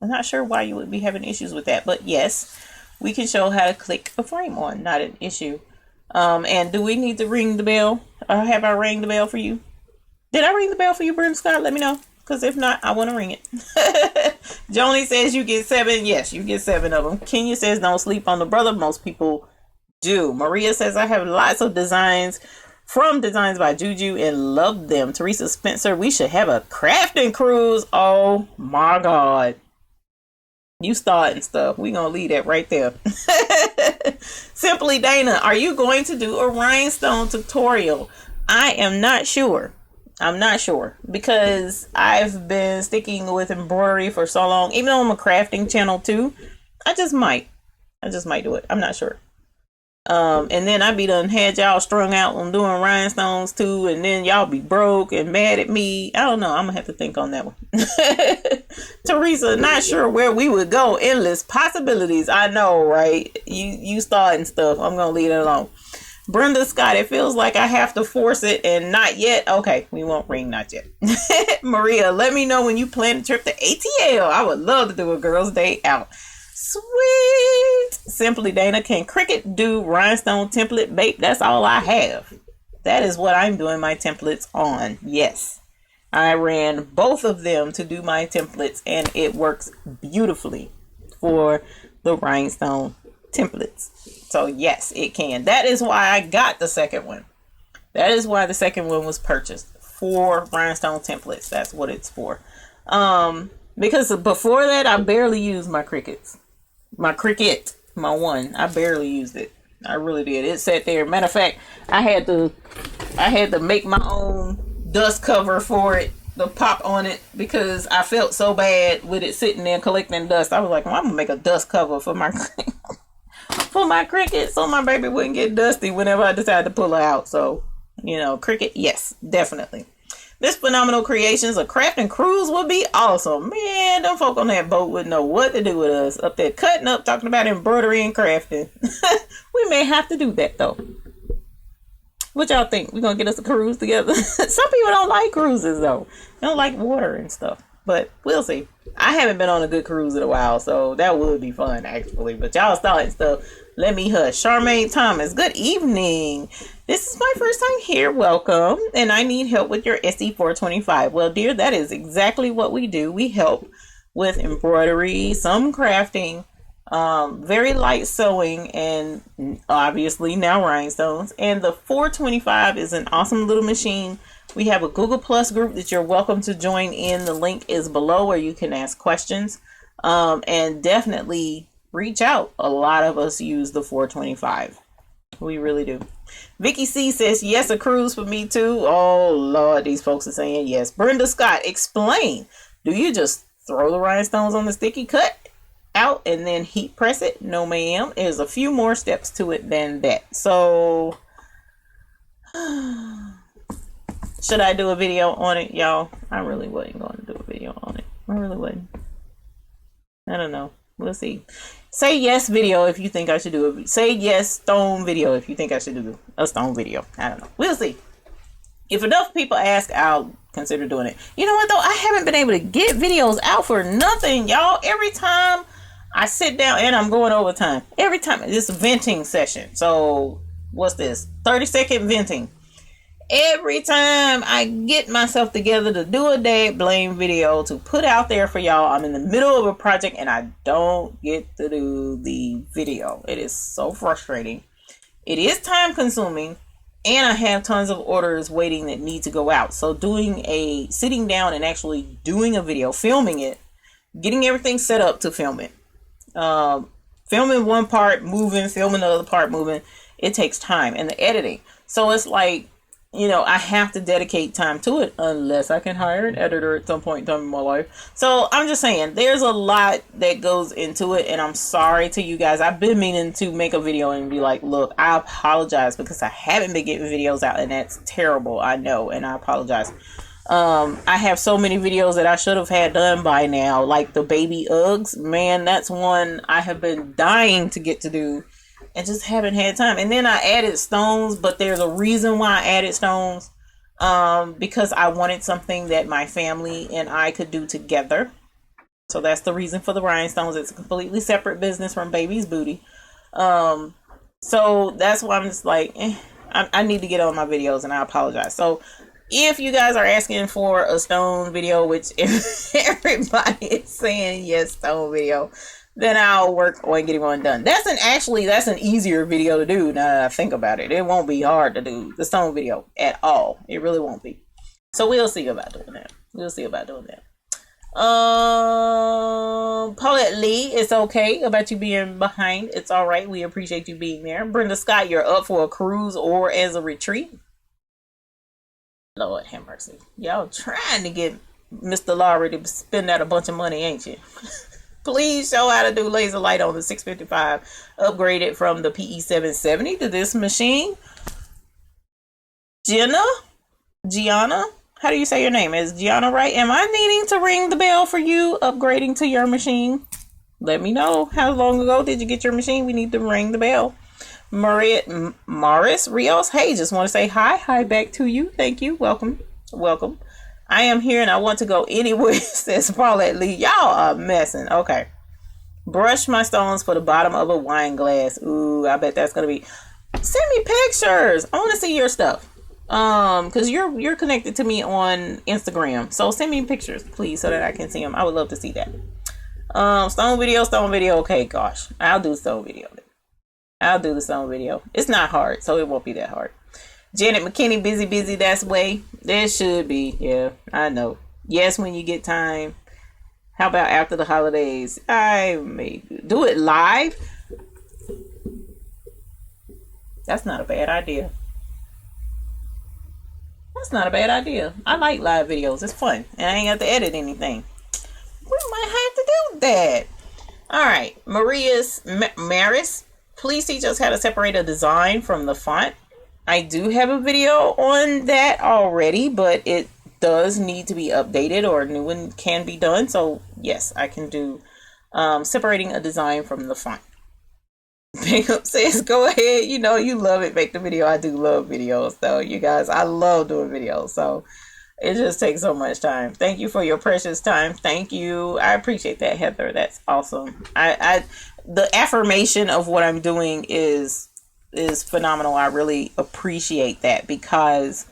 I'm not sure why you would be having issues with that, but yes, we can show how to click a frame on, not an issue. And do we need to ring the bell? Or have I rang the bell for you? Did I ring the bell for you, Brenda Scott? Let me know. Because if not, I want to ring it. Joni says you get 7. Yes, you get 7 of them. Kenya says don't sleep on the brother. Most people do. Maria says I have lots of designs from Designs by Juju and love them. Teresa Spencer, we should have a crafting cruise. Oh my God. You starting stuff. We gonna leave that right there. Simply Dana, are you going to do a rhinestone tutorial? I am not sure. I'm not sure because I've been sticking with embroidery for so long. Even though I'm a crafting channel too, I just might do it. I'm not sure. And then I be done had y'all strung out on doing rhinestones too, and then y'all be broke and mad at me. I don't know. I'm gonna have to think on that one. Teresa, not sure where we would go. Endless possibilities. I know, right? You starting stuff. I'm gonna leave it alone. Brenda Scott, it feels like I have to force it and not yet. Okay, we won't ring not yet. Maria, let me know when you plan a trip to ATL. I would love to do a girls' day out. Sweet. Simply Dana, can Cricut do rhinestone template babe? That's all I have. That is what I'm doing my templates on. Yes. I ran both of them to do my templates and it works beautifully for the rhinestone templates. So yes, it can. That is why I got the second one. That is why the second one was purchased for rhinestone templates. That's what it's for. Because before that, I barely used my Cricuts. My Cricut, my one, I barely used it. I really did. It sat there. Matter of fact, I had to make my own dust cover for it to pop on it because I felt so bad with it sitting there collecting dust. I was like, well, I'm gonna make a dust cover for my for my Cricut so my baby wouldn't get dusty whenever I decide to pull her out. So, you know, Cricut, yes, definitely. This Phenomenal Creations, a crafting cruise would be awesome. Man, them folk on that boat wouldn't know what to do with us. Up there cutting up, talking about embroidery and crafting. We may have to do that, though. What y'all think? We're going to get us a cruise together? Some people don't like cruises, though. They don't like water and stuff. But we'll see. I haven't been on a good cruise in a while, so that would be fun, actually. But y'all starting stuff. Let me hush. Charmaine Thomas, good evening. This is my first time here. Welcome. And I need help with your SE425. Well, dear, that is exactly what we do. We help with embroidery, some crafting, Very light sewing, and obviously now rhinestones. And the 425 is an awesome little machine. We have a Google Plus group that you're welcome to join in. The link is below where you can ask questions. And definitely reach out. A lot of us use the 425. We really do. Vicky C says, yes, a cruise for me too. Oh, Lord, these folks are saying yes. Brenda Scott, explain. Do you just throw the rhinestones on the sticky, cut out, and then heat press it? No, ma'am. There's a few more steps to it than that. So, should I do a video on it, y'all? I really wasn't going to do a video on it. I really wouldn't. I don't know. We'll see. Say yes video if you think I should do it. Say yes stone video if you think I should do a stone video. I don't know. We'll see. If enough people ask, I'll consider doing it. You know what though? I haven't been able to get videos out for nothing, y'all. Every time I sit down, and I'm going overtime. Every time it's a venting session. So what's this? 30-second venting. Every time I get myself together to do a dad blame video to put out there for y'all, I'm in the middle of a project and I don't get to do the video. It is so frustrating. It is time consuming, and I have tons of orders waiting that need to go out. So sitting down and actually doing a video, filming it, getting everything set up to film it, filming one part, moving, filming the other part, moving, it takes time, and the editing. So it's like, you know, I have to dedicate time to it unless I can hire an editor at some point in time in my life. So I'm just saying, there's a lot that goes into it, and I'm sorry to you guys. I've been meaning to make a video and be like, look, I apologize because I haven't been getting videos out, and that's terrible. I know, and I apologize. I have so many videos that I should have had done by now, like the baby Uggs. Man, that's one I have been dying to get to do and just haven't had time. And then I added stones, but there's a reason why I added stones, because I wanted something that my family and I could do together. So that's the reason for the rhinestones. It's a completely separate business from baby's booty. So that's why I'm just like, I need to get on my videos, and I apologize. So if you guys are asking for a stone video, which everybody is saying yes, stone video, then I'll work on getting one done. That's an easier video to do now that I think about it. It won't be hard to do the stone video at all. It really won't be. So we'll see about doing that. Paulette Lee, it's okay about you being behind. It's all right. We appreciate you being there. Brenda Scott, you're up for a cruise or as a retreat. Lord have mercy. Y'all trying to get Mr. Lowry to spend out a bunch of money, ain't you? Please show how to do laser light on the 655. Upgraded from the PE 770 to this machine. Gianna? How do you say your name? Is Gianna right? Am I needing to ring the bell for you upgrading to your machine? Let me know. How long ago did you get your machine? We need to ring the bell. Morris Rios. Hey, just want to say hi back to you. Thank you. Welcome. I am here and I want to go anywhere, says Paulette Lee. Y'all are messing. Okay. Brush my stones for the bottom of a wine glass. Ooh, I bet that's going to be... Send me pictures. I want to see your stuff. Because you're connected to me on Instagram. So send me pictures, please, so that I can see them. I would love to see that. Stone video. Okay, gosh. I'll do stone video. I'll do the stone video. It's not hard, so it won't be that hard. Janet McKinney, busy, that's way. There should be. Yeah, I know. Yes, when you get time. How about after the holidays? I may do it live. That's not a bad idea. I like live videos. It's fun. And I ain't got to edit anything. We might have to do that. All right. Maris, please teach us how to separate a design from the font. I do have a video on that already, but it does need to be updated, or a new one can be done. So yes, I can do separating a design from the font. Backup says, go ahead. You know, you love it. Make the video. I do love videos though, you guys. I love doing videos. So it just takes so much time. Thank you for your precious time. Thank you. I appreciate that, Heather. That's awesome. The affirmation of what I'm doing is phenomenal. I really appreciate that, because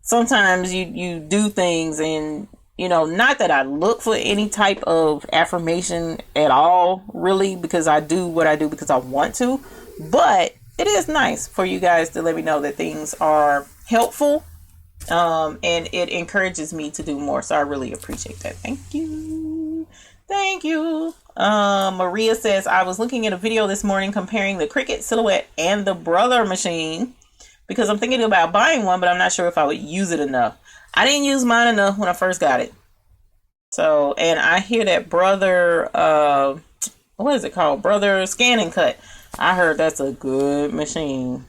sometimes you do things and you know, not that I look for any type of affirmation at all, really, because I do what I do because I want to. But it is nice for you guys to let me know that things are helpful. And it encourages me to do more. So I really appreciate that. Thank you. Thank you. Maria says, I was looking at a video this morning comparing the Cricut Silhouette and the Brother machine because I'm thinking about buying one, but I'm not sure if I would use it enough. I didn't use mine enough when I first got it. So, and I hear that Brother, what is it called? Brother Scan and Cut. I heard that's a good machine.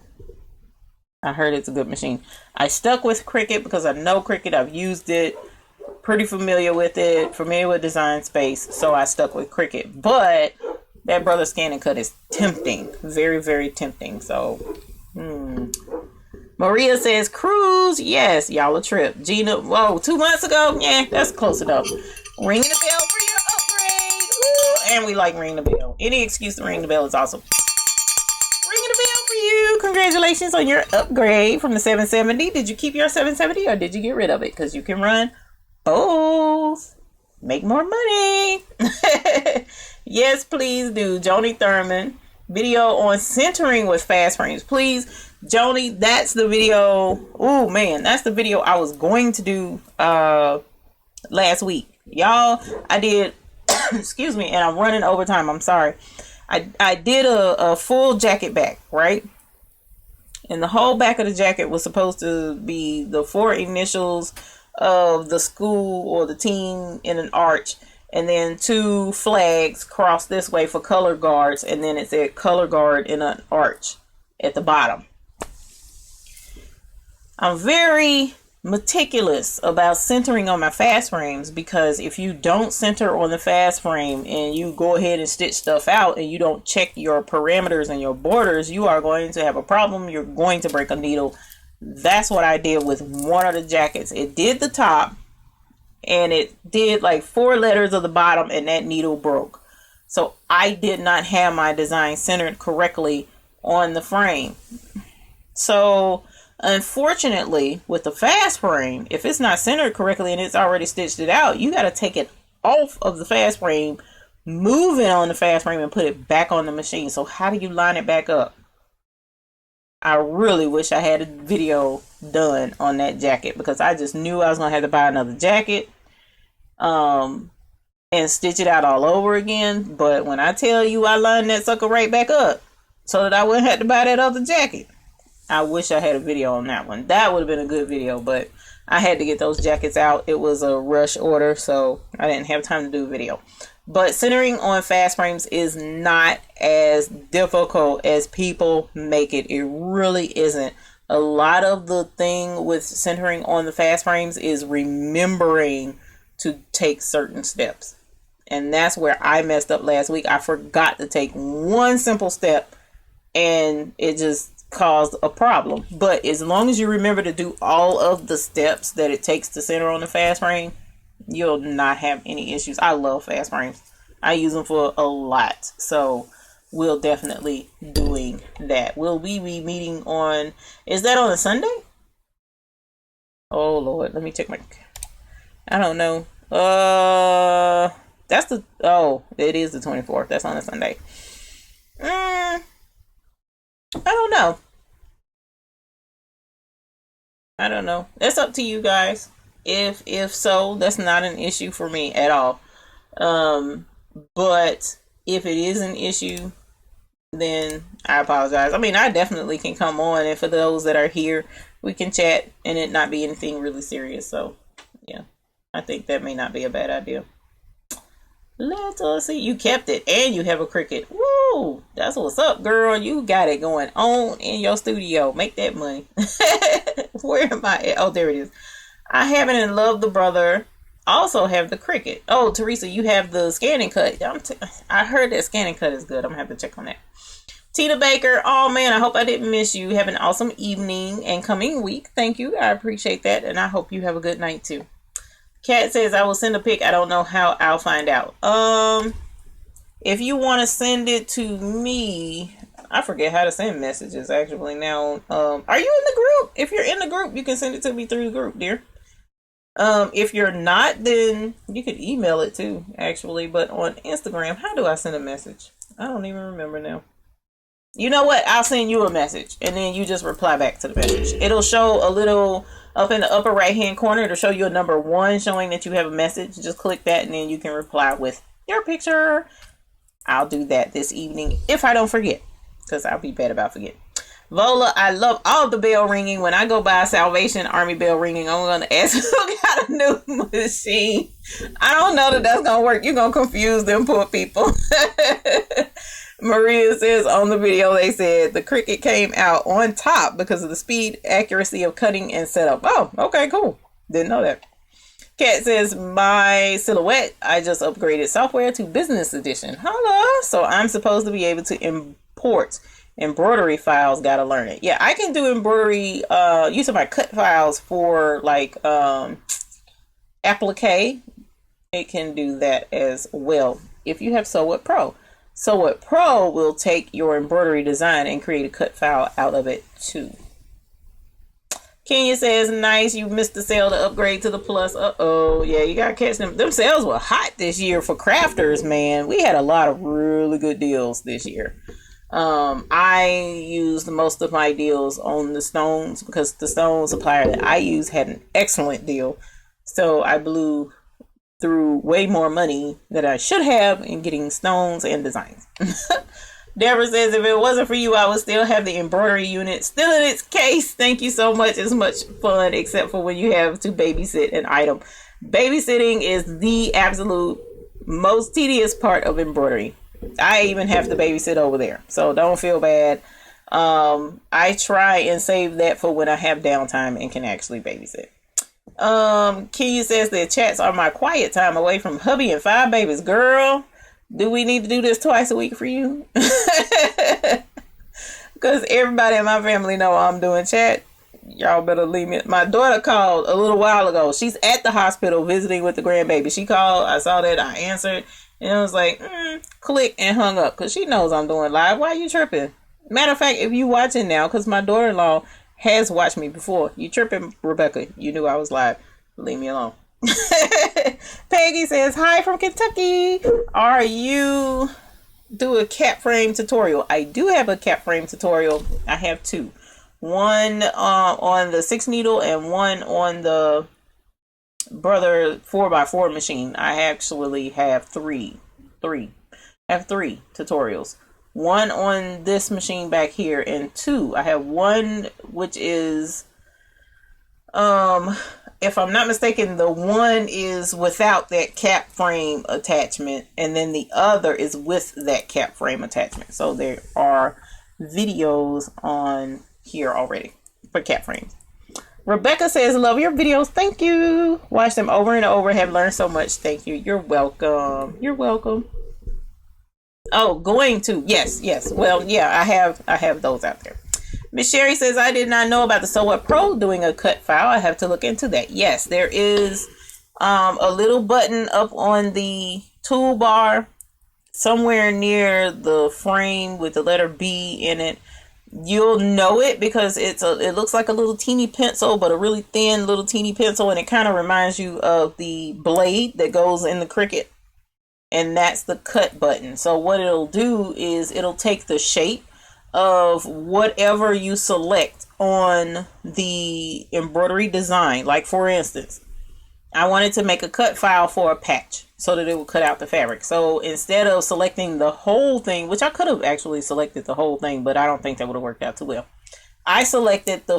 I heard it's a good machine. I stuck with Cricut because I know Cricut. I've used it. Pretty familiar with it. Familiar with Design Space. So I stuck with Cricut. But that Brother Scan and Cut is tempting. Very, very tempting. So, Maria says, cruise. Yes, y'all a trip. Gina, whoa, 2 months ago? Yeah, that's close enough. Ringing the bell for your upgrade. Woo! And we like ringing the bell. Any excuse to ring the bell is awesome. Ringing the bell for you. Congratulations on your upgrade from the 770. Did you keep your 770 or did you get rid of it? Because you can run both. Make more money. Yes, please do. Joni Thurman. Video on centering with fast frames. Please, Joni, that's the video. Oh, man. That's the video I was going to do last week. Y'all, I did, excuse me, and I'm running overtime. I'm sorry. I did a full jacket back, right? And the whole back of the jacket was supposed to be the 4 initials of the school or the team in an arch. And then 2 flags crossed this way for color guards. And then it said color guard in an arch at the bottom. I'm very meticulous about centering on my fast frames because if you don't center on the fast frame and you go ahead and stitch stuff out and you don't check your parameters and your borders, you are going to have a problem. You're going to break a needle. That's what I did with one of the jackets. It did the top and it did like 4 letters of the bottom and that needle broke. So I did not have my design centered correctly on the frame. So unfortunately, with the fast frame, if it's not centered correctly and it's already stitched it out, you got to take it off of the fast frame, move it on the fast frame, and put it back on the machine. So how do you line it back up? I really wish I had a video done on that jacket because I just knew I was going to have to buy another jacket and stitch it out all over again. But when I tell you I lined that sucker right back up so that I wouldn't have to buy that other jacket, I wish I had a video on that one. That would have been a good video, but I had to get those jackets out. It was a rush order, so I didn't have time to do a video. But centering on fast frames is not as difficult as people make it. It really isn't. A lot of the thing with centering on the fast frames is remembering to take certain steps. And that's where I messed up last week. I forgot to take one simple step and it just caused a problem. But as long as you remember to do all of the steps that it takes to center on the fast frame, you'll not have any issues. I love fast frames. I use them for a lot. So we'll definitely doing that. Will we be meeting on, is that on a Sunday? Oh Lord, let me check my, I don't know. That's the, oh, it is the 24th. That's on a Sunday. I don't know. I don't know. That's up to you guys. If so, that's not an issue for me at all. But if it is an issue, then I apologize. I mean, I definitely can come on, and for those that are here, we can chat and it not be anything really serious. So, yeah, I think that may not be a bad idea. Let us see. You kept it, and you have a Cricut. Woo! That's what's up, girl. You got it going on in your studio. Make that money. Where am I at? Oh, there it is. I haven't and love the Brother. Also have the Cricut. Oh, Teresa, you have the Scan and Cut. I heard that Scan and Cut is good. I'm gonna have to check on that. Tina Baker. Oh man, I hope I didn't miss you. Have an awesome evening and coming week. Thank you. I appreciate that, and I hope you have a good night too. Kat says, I will send a pic. I don't know how. I'll find out. If you want to send it to me, I forget how to send messages actually now. Are you in the group? If you're in the group, you can send it to me through the group, dear. If you're not, then you could email it too, actually. But on Instagram, how do I send a message? I don't even remember now. You know what? I'll send you a message and then you just reply back to the message. It'll show a little up in the upper right hand corner. It'll show you a number 1 showing that you have a message. Just click that and then you can reply with your picture. I'll do that this evening if I don't forget, because I'll be bad about forgetting. Vola, I love all the bell ringing. When I go by Salvation Army bell ringing, I'm going to ask who got a new machine. I don't know that that's going to work. You're going to confuse them poor people. Maria says on the video, they said the Cricut came out on top because of the speed, accuracy of cutting and setup. Oh, okay, cool. Didn't know that. Kat says, my silhouette, I just upgraded software to business edition. Holla. So I'm supposed to be able to import embroidery files. Gotta learn it. Yeah, I can do embroidery using my cut files for like applique. It can do that as well if you have Sew It Pro. Sew It Pro will take your embroidery design and create a cut file out of it too. Kenya says, nice, you missed the sale to upgrade to the Plus. Uh-oh. Yeah, you gotta catch them. Them sales were hot this year for crafters, man. We had a lot of really good deals this year. I used most of my deals on the stones because the stone supplier that I use had an excellent deal. So I blew through way more money that I should have in getting stones and designs. Deborah says, if it wasn't for you, I would still have the embroidery unit still in its case. Thank you so much. It's much fun, except for when you have to babysit an item. Babysitting is the absolute most tedious part of embroidery. I even have to babysit over there, so don't feel bad. I try and save that for when I have downtime and can actually babysit. Kenya says the chats are my quiet time away from hubby and 5 babies. Girl, do we need to do this twice a week for you? Because everybody in my family know I'm doing chat. Y'all better leave me. My daughter called a little while ago. She's at the hospital visiting with the grandbaby. She called. I saw that. I answered. And I was like, click, and hung up. Because she knows I'm doing live. Why are you tripping? Matter of fact, if you watching now, because my daughter-in-law has watched me before. You tripping, Rebecca. You knew I was live. Leave me alone. Peggy says, hi from Kentucky. Are you do a cap frame tutorial? I do have a cap frame tutorial. I have 2. One on the 6 needle and one on the Brother 4x4 machine. I actually have 3. I have 3 tutorials. One on this machine back here, and 2. I have one which is if I'm not mistaken, the one is without that cap frame attachment, and then the other is with that cap frame attachment. So there are videos on here already for cap frames. Rebecca says, love your videos. Thank you. Watch them over and over. Have learned so much. Thank you. You're welcome. You're welcome. Oh, going to. Yes. Well, yeah, I have those out there. Miss Sherry says, I did not know about the Sew It Pro doing a cut file. I have to look into that. Yes, there is a little button up on the toolbar somewhere near the frame with the letter B in it. You'll know it because it looks like a little teeny pencil, but a really thin little teeny pencil, and it kind of reminds you of the blade that goes in the Cricut, and that's the cut button. So what it'll do is it'll take the shape of whatever you select on the embroidery design. Like, for instance, I wanted to make a cut file for a patch so that it would cut out the fabric. So instead of selecting the whole thing, which I could have actually selected the whole thing, but I don't think that would have worked out too well. I selected the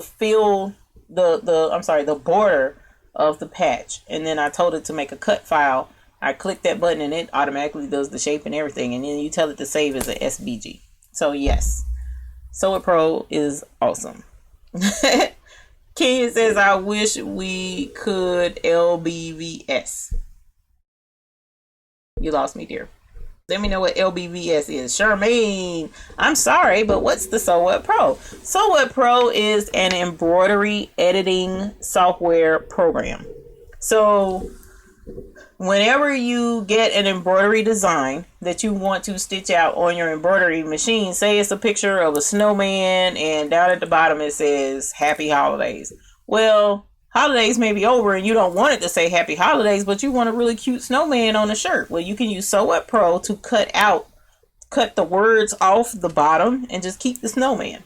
the border of the patch, and then I told it to make a cut file. I click that button and it automatically does the shape and everything, and then you tell it to save as a SVG. So yes, Sew It Pro is awesome. Kenya says, I wish we could LBVS. You lost me, dear. Let me know what LBVS is. Charmaine, I'm sorry, but what's the Sew It Pro? Sew It Pro is an embroidery editing software program. So whenever you get an embroidery design that you want to stitch out on your embroidery machine, say it's a picture of a snowman and down at the bottom it says Happy Holidays. Well, holidays may be over and you don't want it to say happy holidays, but you want a really cute snowman on a shirt. Well, you can use Sew What Pro to cut the words off the bottom and just keep the snowman.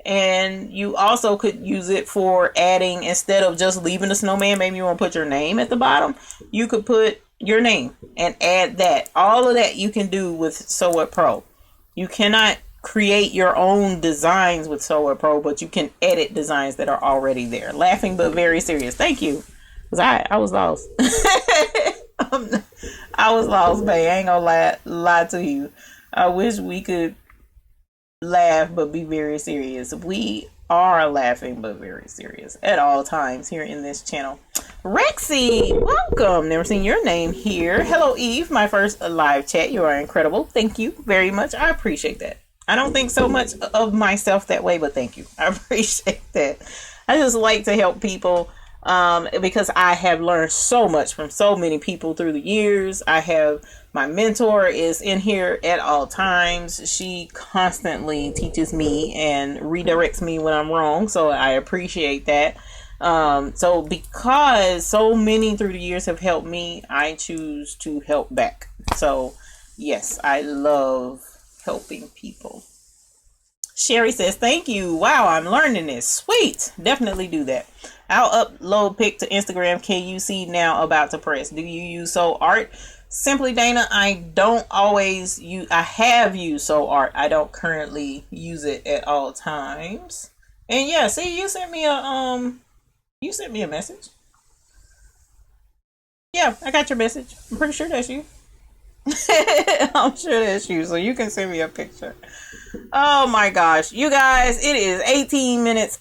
And you also could use it for adding, instead of just leaving the snowman, maybe you want to put your name at the bottom. You could put your name and add that. All of that you can do with Sew What Pro. You cannot create your own designs with Sew What Pro, but you can edit designs that are already there. Laughing but very serious. Thank you. Because I was lost. I was lost, babe. I ain't gonna lie to you. I wish we could laugh but be very serious. We are laughing but very serious at all times here in this channel. Rexy, welcome. Never seen your name here. Hello, Eve. My first live chat. You are incredible. Thank you very much. I appreciate that. I don't think so much of myself that way, but thank you. I appreciate that. I just like to help people because I have learned so much from so many people through the years. My mentor is in here at all times. She constantly teaches me and redirects me when I'm wrong. So I appreciate that. So because so many through the years have helped me, I choose to help back. So yes, I love helping people. Sherry says, thank you. Wow, I'm learning this. Sweet. Definitely do that. I'll upload pic to Instagram. Can you see now about to press? Do you use Sew Art? Simply Dana, I don't always use, I have used Sew Art. I don't currently use it at all times. And yeah, see, you sent me a message. Yeah, I got your message. I'm pretty sure that's you. I'm sure that's you, so you can send me a picture. Oh my gosh, you guys, it is 19 minutes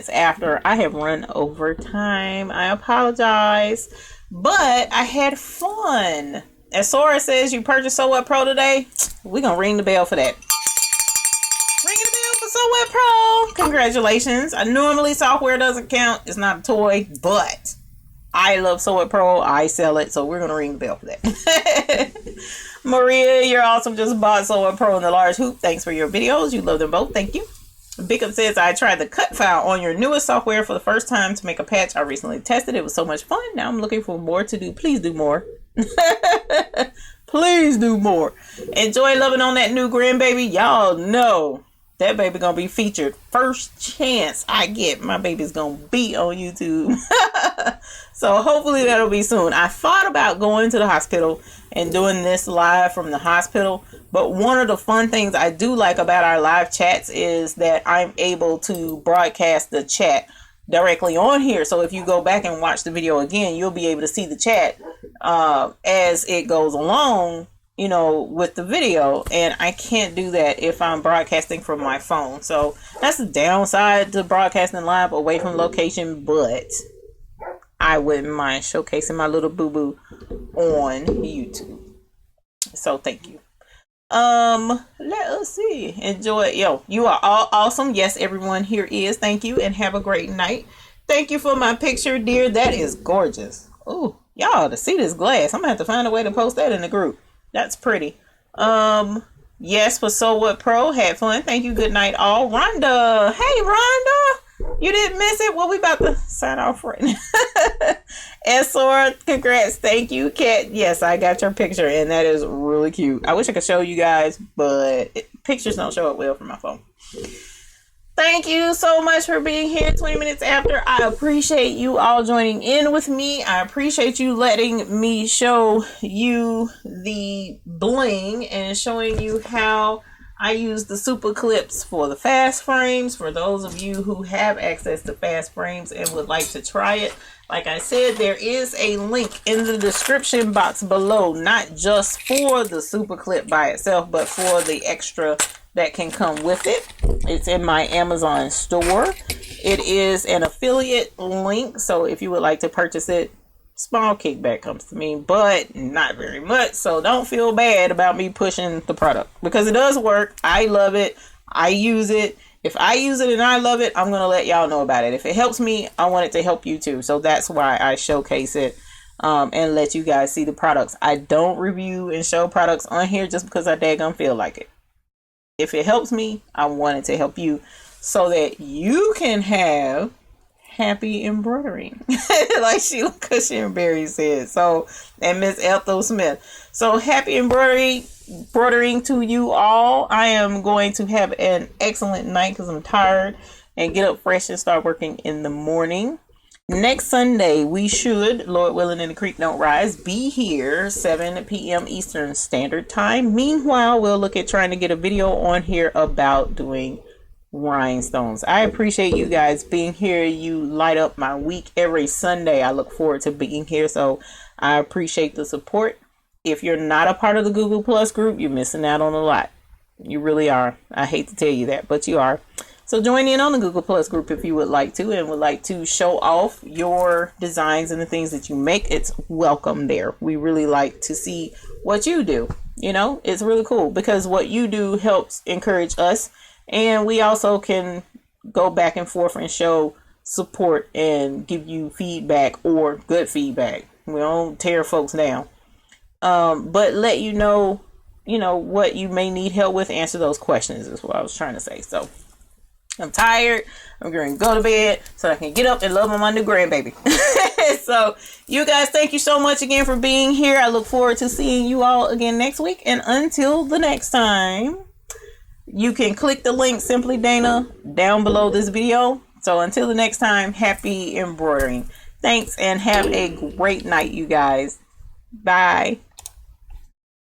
after I have run over time. I apologize, but I had fun. As Sora says, you purchased Sew What Pro today. We're gonna ring the bell for that. Ring the bell for Sew What Pro. Congratulations. Normally software doesn't count. It's not a toy, but I love Sew What Pro. I sell it, so we're gonna ring the bell for that. Maria, you're awesome. Just bought Sew What Pro in the large hoop. Thanks for your videos. You love them both. Thank you. Bickup says, I tried the cut file on your newest software for the first time to make a patch. I recently tested it. It was so much fun. Now I'm looking for more to do. Please do more. Please do more. Enjoy loving on that new grandbaby. Y'all know that baby gonna be featured. First chance I get, my baby's gonna be on YouTube. So hopefully that'll be soon. I thought about going to the hospital and doing this live from the hospital, but one of the fun things I do like about our live chats is that I'm able to broadcast the chat directly on here. So if you go back and watch the video again, you'll be able to see the chat as it goes along, you know, with the video. And I can't do that if I'm broadcasting from my phone. So that's the downside to broadcasting live away from location, but I wouldn't mind showcasing my little boo-boo on YouTube. So thank you. Let us see. Enjoy. Yo, you are all awesome. Yes, everyone here is. Thank you and have a great night. Thank you for my picture, dear. That is gorgeous. Oh, y'all to see this glass. I'm gonna have to find a way to post that in the group. That's pretty. Yes, for Sew What Pro. Had fun. Thank you. Good night, all. Rhonda. Hey, Rhonda. You didn't miss it? Well, we about to sign off right now. Sora, congrats. Thank you, Kat. Yes, I got your picture, and that is really cute. I wish I could show you guys, but pictures don't show up well from my phone. Thank you so much for being here 20 minutes after. I appreciate you all joining in with me. I appreciate you letting me show you the bling and showing you how I use the SupaClips for the fast frames. For those of you who have access to fast frames and would like to try it, like I said, there is a link in the description box below, not just for the SupaClip by itself, but for the extra that can come with it. It's in my Amazon store. It is an affiliate link, so if you would like to purchase it, small kickback comes to me, but not very much. So don't feel bad about me pushing the product, because it does work. I love it. I use it. If I use it and I love it, I'm going to let y'all know about it. If it helps me, I want it to help you too. So that's why I showcase it and let you guys see the products. I don't review and show products on here just because I daggone feel like it. If it helps me, I want it to help you so that you can have happy embroidering. Like Sheila Cushionberry said. So, and Miss Ethel Smith. So happy embroidering to you all. I am going to have an excellent night because I'm tired, and get up fresh and start working in the morning. Next Sunday, we should, Lord willing and the creek don't rise, be here 7 p.m. Eastern Standard Time. Meanwhile, we'll look at trying to get a video on here about doing rhinestones. I appreciate you guys being here. You light up my week every Sunday. I look forward to being here, so I appreciate the support. If you're not a part of the Google Plus group, you're missing out on a lot. You really are. I hate to tell you that, but you are. So join in on the Google Plus group if you would like to, and would like to show off your designs and the things that you make. It's welcome there. We really like to see what you do. You know, it's really cool because what you do helps encourage us, and we also can go back and forth and show support and give you feedback, or good feedback. We don't tear folks down, but let you know what you may need help with. Answer those questions is what I was trying to say. So I'm tired. I'm going to go to bed so I can get up and love on my new grandbaby. So you guys, thank you so much again for being here. I look forward to seeing you all again next week. And until the next time, you can click the link Simply Dana down below this video. So until the next time, happy embroidering. Thanks, and have a great night, you guys. Bye.